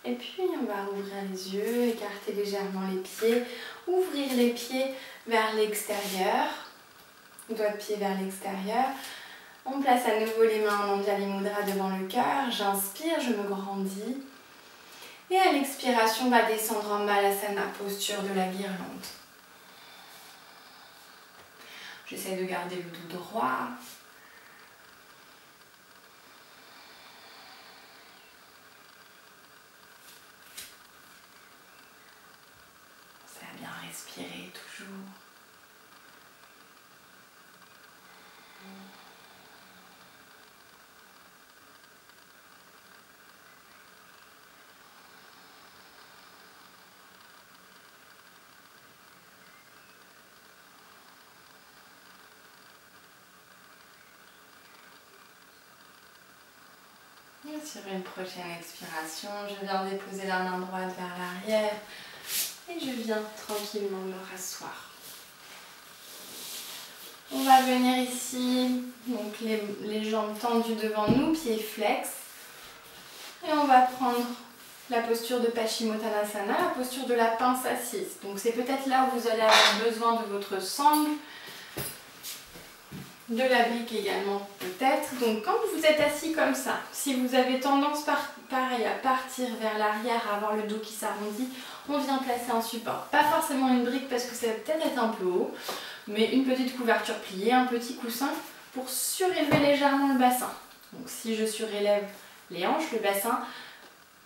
Et puis on va rouvrir les yeux, écarter légèrement les pieds, ouvrir les pieds vers l'extérieur, doigts de pied vers l'extérieur. On place à nouveau les mains en Anjali Mudra devant le cœur, j'inspire, je me grandis. Et à l'expiration, on va descendre en Malasana, posture de la guirlande. J'essaie de garder le dos droit. Pensez à bien respirer toujours. Et sur une prochaine expiration, je viens déposer la main droite vers l'arrière et je viens tranquillement me rasseoir. On va venir ici, donc les jambes tendues devant nous, pieds flex. Et on va prendre la posture de Paschimottanasana, la posture de la pince assise. Donc c'est peut-être là où vous allez avoir besoin de votre sangle, de la brique également peut-être. Donc quand vous êtes assis comme ça, si vous avez tendance pareil à partir vers l'arrière, à avoir le dos qui s'arrondit, on vient placer un support. Pas forcément une brique parce que ça va peut-être être un peu haut, mais une petite couverture pliée, un petit coussin pour surélever légèrement le bassin. Donc si je surélève les hanches, le bassin,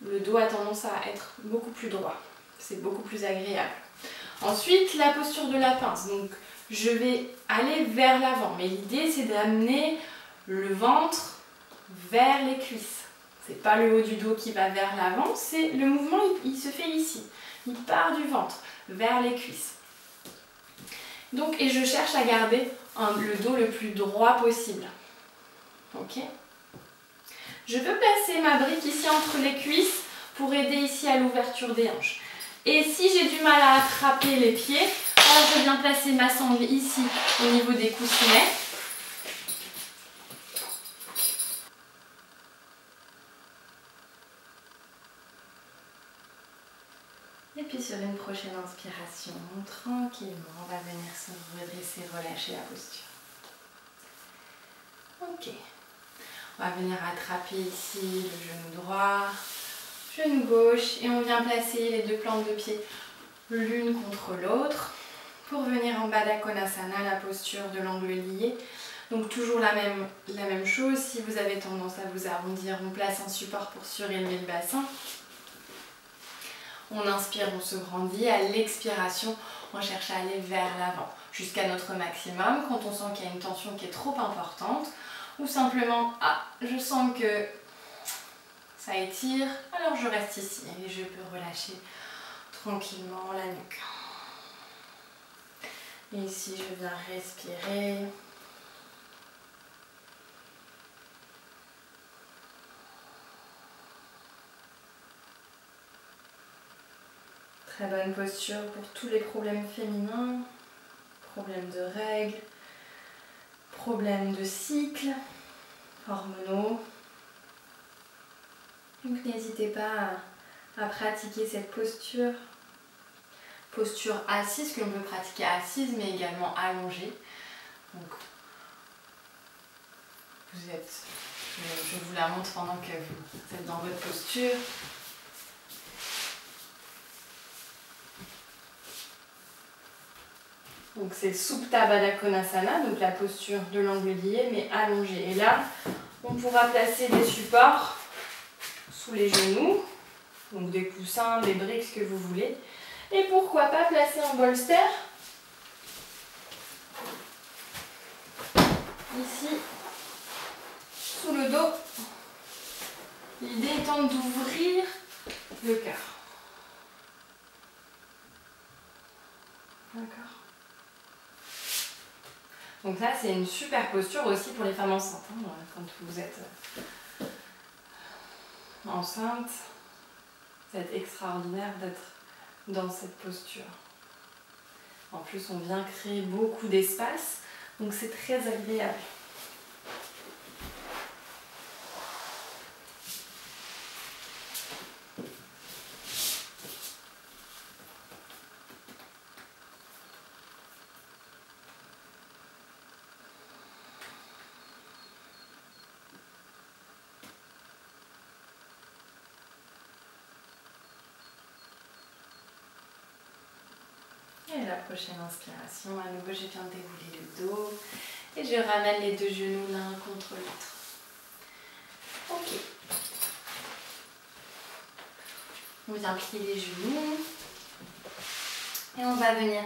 le dos a tendance à être beaucoup plus droit. C'est beaucoup plus agréable. Ensuite, la posture de la pince. Donc je vais aller vers l'avant, mais l'idée c'est d'amener le ventre vers les cuisses. C'est pas le haut du dos qui va vers l'avant, c'est le mouvement il se fait ici. Il part du ventre vers les cuisses. Donc, et je cherche à garder le dos le plus droit possible. Ok. Je peux placer ma brique ici entre les cuisses pour aider ici à l'ouverture des hanches. Et si j'ai du mal à attraper les pieds, alors je viens placer ma sangle ici au niveau des coussinets. Et puis sur une prochaine inspiration, tranquillement, on va venir se redresser, relâcher la posture. Ok. On va venir attraper ici le genou droit, genou gauche et on vient placer les deux plantes de pied l'une contre l'autre pour venir en Baddha Konasana, la posture de l'angle lié. Donc toujours la même chose, si vous avez tendance à vous arrondir, on place un support pour surélever le bassin. On inspire, on se grandit, à l'expiration, on cherche à aller vers l'avant jusqu'à notre maximum. Quand on sent qu'il y a une tension qui est trop importante, ou simplement, je sens que ça étire, alors je reste ici et je peux relâcher tranquillement la nuque. Et ici, je viens respirer. Très bonne posture pour tous les problèmes féminins, problèmes de règles, problèmes de cycle, hormonaux. Donc n'hésitez pas à pratiquer cette posture. Posture assise que l'on peut pratiquer assise mais également allongée. Donc vous êtes, je vous la montre pendant que vous êtes dans votre posture. Donc c'est Supta Baddha Konasana, donc la posture de l'angle lié mais allongée. Et là, on pourra placer des supports sous les genoux, donc des coussins, des briques, ce que vous voulez. Et pourquoi pas placer un bolster ici sous le dos. L'idée étant d'ouvrir le cœur. D'accord. Donc ça c'est une super posture aussi pour les femmes enceintes. Hein, quand vous êtes enceinte, c'est extraordinaire d'être dans cette posture. En plus on vient créer beaucoup d'espace, donc c'est très agréable. Et la prochaine inspiration, à nouveau je viens de dérouler le dos et je ramène les deux genoux l'un contre l'autre. Ok. On vient plier les genoux et on va venir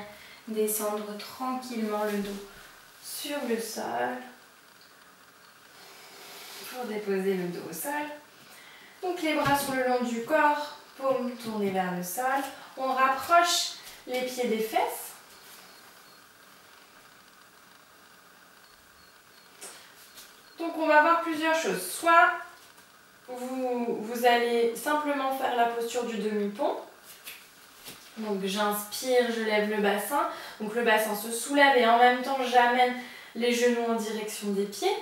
descendre tranquillement le dos sur le sol pour déposer le dos au sol. Donc les bras sur le long du corps, paumes tournées vers le sol. On rapproche les pieds des fesses. Donc on va voir plusieurs choses. Soit vous allez simplement faire la posture du demi-pont. Donc j'inspire, je lève le bassin. Donc le bassin se soulève et en même temps j'amène les genoux en direction des pieds.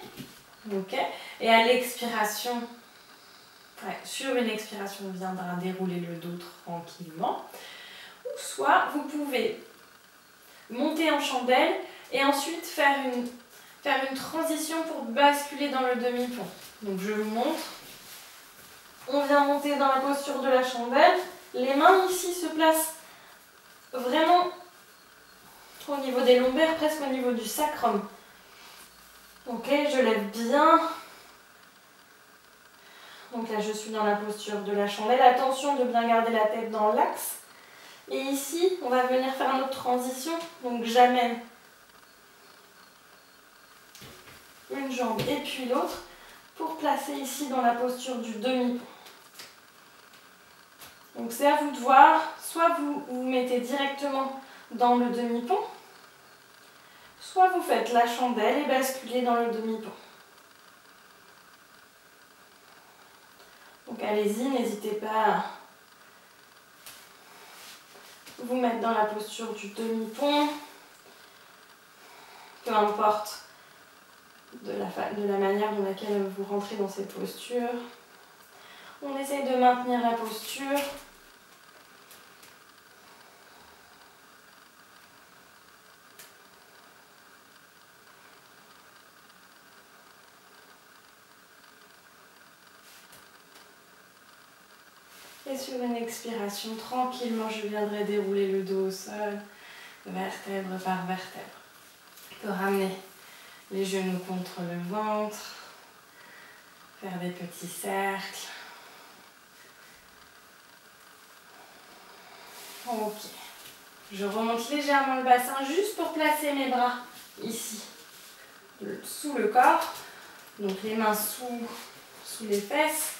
Ok. Et à l'expiration, sur une expiration, on viendra dérouler le dos tranquillement. Ou soit vous pouvez monter en chandelle et ensuite faire une transition pour basculer dans le demi-pont. Donc je vous montre. On vient monter dans la posture de la chandelle. Les mains ici se placent vraiment au niveau des lombaires, presque au niveau du sacrum. Ok, je lève bien. Donc là, je suis dans la posture de la chandelle. Attention de bien garder la tête dans l'axe. Et ici, on va venir faire une autre transition. Donc j'amène une jambe et puis l'autre pour placer ici dans la posture du demi-pont. Donc c'est à vous de voir. Soit vous vous mettez directement dans le demi-pont, soit vous faites la chandelle et basculez dans le demi-pont. Donc allez-y, n'hésitez pas à vous mettre dans la posture du demi-pont, peu importe de la manière dans laquelle vous rentrez dans cette posture. On essaye de maintenir la posture. Et sur une expiration, tranquillement, je viendrai dérouler le dos au sol, vertèbre par vertèbre. On peut ramener les genoux contre le ventre, faire des petits cercles. Ok. Je remonte légèrement le bassin juste pour placer mes bras ici, sous le corps. Donc les mains sous les fesses,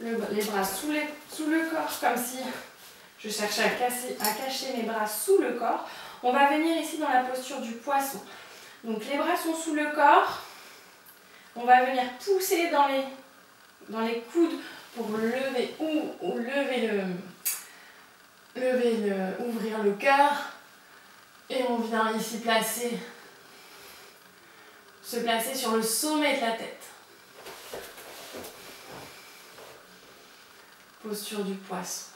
les bras sous le corps, comme si je cherchais à cacher mes bras sous le corps. On va venir ici dans la posture du poisson. Donc les bras sont sous le corps. On va venir pousser dans les coudes pour lever ouvrir le cœur. Et on vient ici se placer sur le sommet de la tête. Posture du poisson.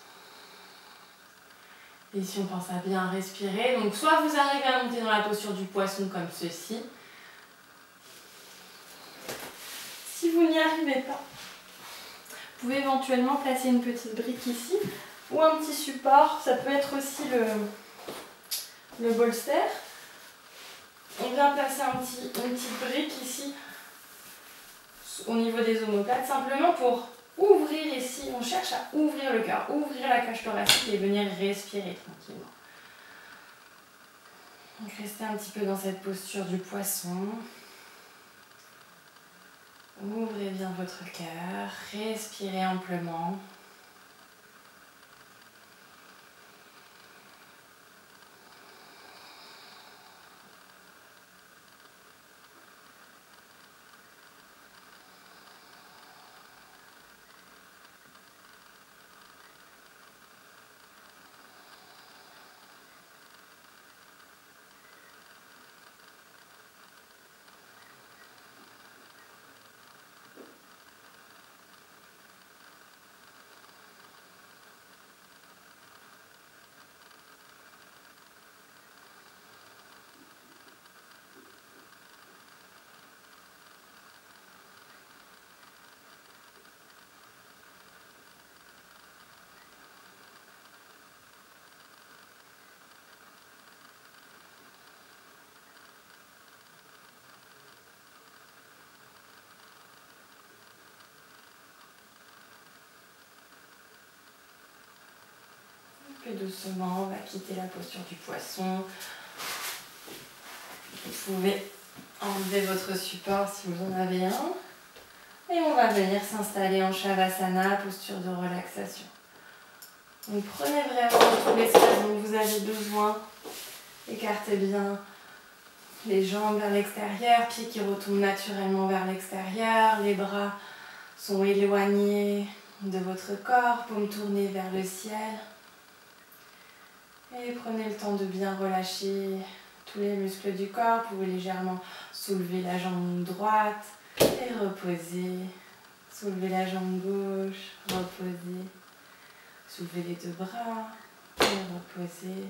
Ici, on pense à bien respirer. Donc, soit vous arrivez à monter dans la posture du poisson comme ceci. Si vous n'y arrivez pas, vous pouvez éventuellement placer une petite brique ici ou un petit support. Ça peut être aussi le bolster. On vient placer une petite brique ici au niveau des omoplates, simplement pour ouvrir ici. On cherche à ouvrir le cœur, ouvrir la cage thoracique et venir respirer tranquillement. Donc restez un petit peu dans cette posture du poisson. Ouvrez bien votre cœur, respirez amplement. Tout doucement, on va quitter la posture du poisson. Vous pouvez enlever votre support si vous en avez un. Et on va venir s'installer en Shavasana, posture de relaxation. Donc prenez vraiment tout l'espace dont vous avez besoin. Écartez bien les jambes vers l'extérieur, pieds qui retournent naturellement vers l'extérieur, les bras sont éloignés de votre corps, paumes tournées vers le ciel. Et prenez le temps de bien relâcher tous les muscles du corps. Vous pouvez légèrement soulever la jambe droite et reposer. Soulever la jambe gauche, reposer. Soulever les deux bras et reposer.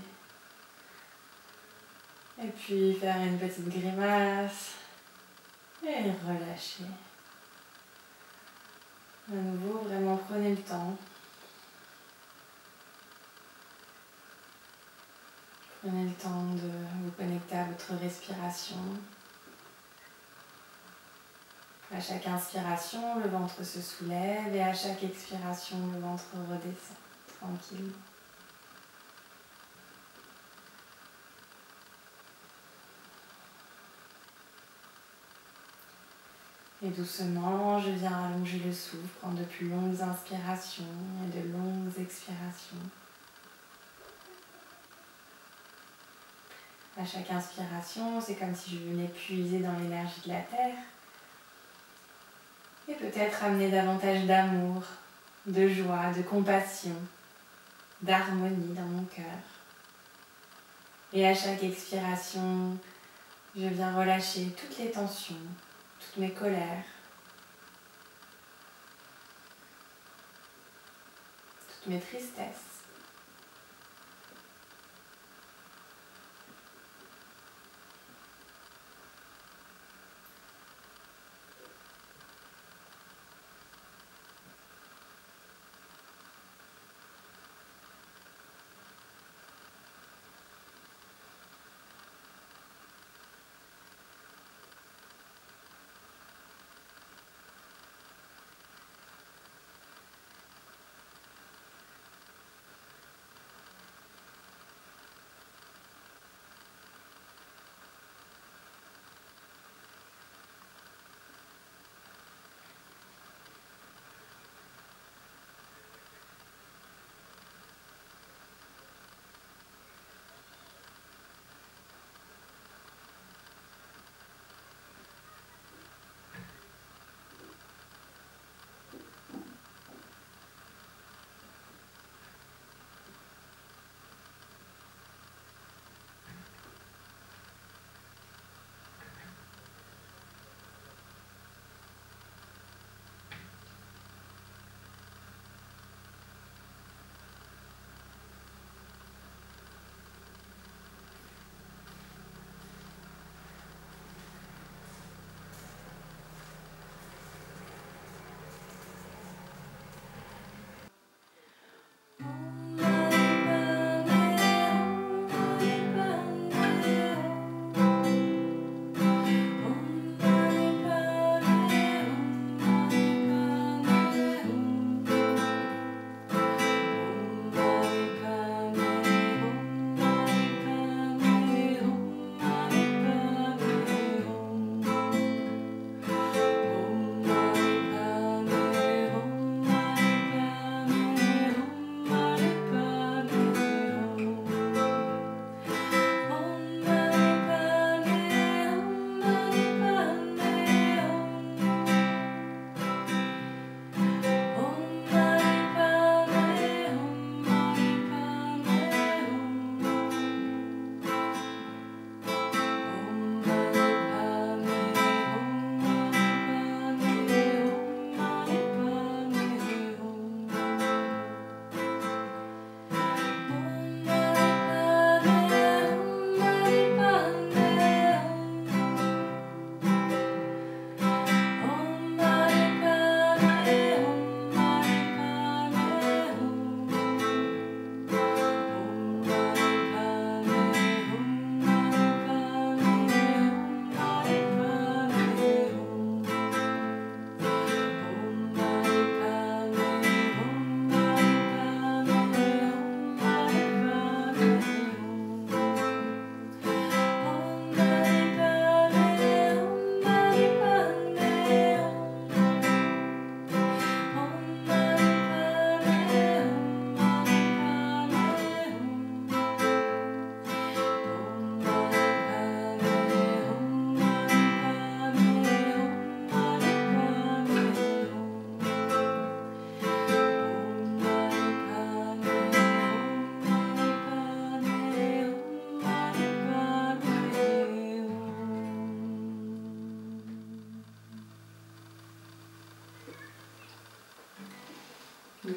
Et puis faire une petite grimace et relâcher. À nouveau, vraiment prenez le temps. Prenez le temps de vous connecter à votre respiration. À chaque inspiration, le ventre se soulève et à chaque expiration, le ventre redescend tranquillement. Et doucement, je viens allonger le souffle, prendre de plus longues inspirations et de longues expirations. À chaque inspiration, c'est comme si je venais puiser dans l'énergie de la terre. Et peut-être amener davantage d'amour, de joie, de compassion, d'harmonie dans mon cœur. Et à chaque expiration, je viens relâcher toutes les tensions, toutes mes colères, toutes mes tristesses.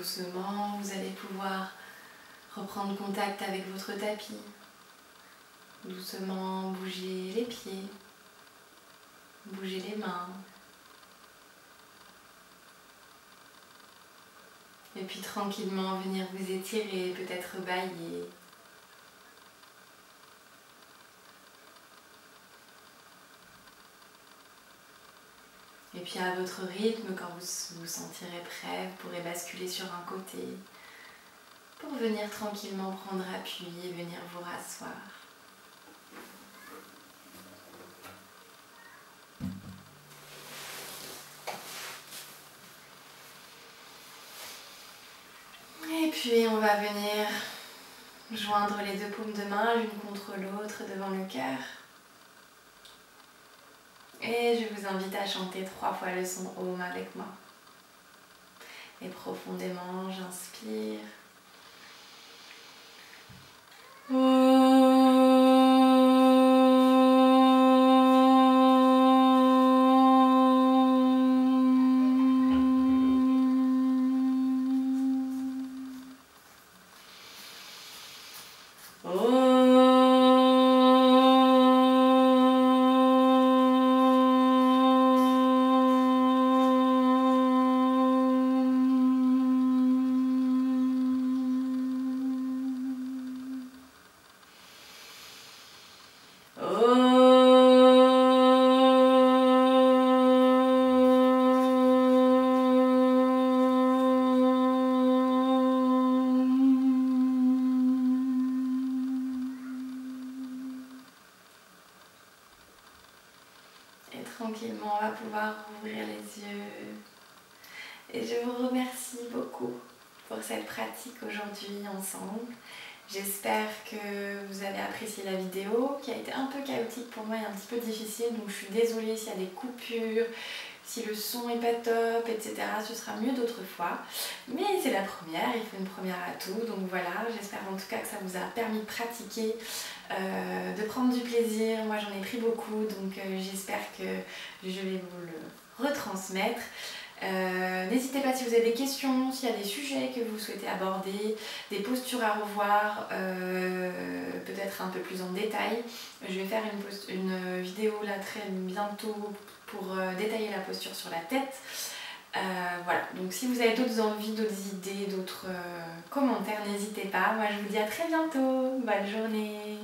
doucement, vous allez pouvoir reprendre contact avec votre tapis. Doucement, bougez les pieds, bougez les mains. Et puis tranquillement venir vous étirer, peut-être bâiller. Et puis à votre rythme, quand vous vous sentirez prêt, vous pourrez basculer sur un côté pour venir tranquillement prendre appui et venir vous rasseoir. Et puis on va venir joindre les deux paumes de main l'une contre l'autre devant le cœur. Et je vous invite à chanter 3 fois le son Om avec moi. Et profondément, j'inspire. Et tranquillement, on va pouvoir ouvrir les yeux. Et je vous remercie beaucoup pour cette pratique aujourd'hui ensemble. J'espère que vous avez apprécié la vidéo, qui a été un peu chaotique pour moi et un petit peu difficile. Donc je suis désolée s'il y a des coupures, si le son n'est pas top, etc. Ce sera mieux d'autres fois. Mais c'est la première, il faut une première à tout. Donc voilà, j'espère en tout cas que ça vous a permis de pratiquer, de prendre du plaisir. Moi j'en ai pris beaucoup, donc j'espère que je vais vous le retransmettre. N'hésitez pas si vous avez des questions, s'il y a des sujets que vous souhaitez aborder, des postures à revoir, peut-être un peu plus en détail. Je vais faire une vidéo là très bientôt pour détailler la posture sur la tête. Voilà, donc si vous avez d'autres envies, d'autres idées, d'autres commentaires, n'hésitez pas. Moi je vous dis à très bientôt, bonne journée.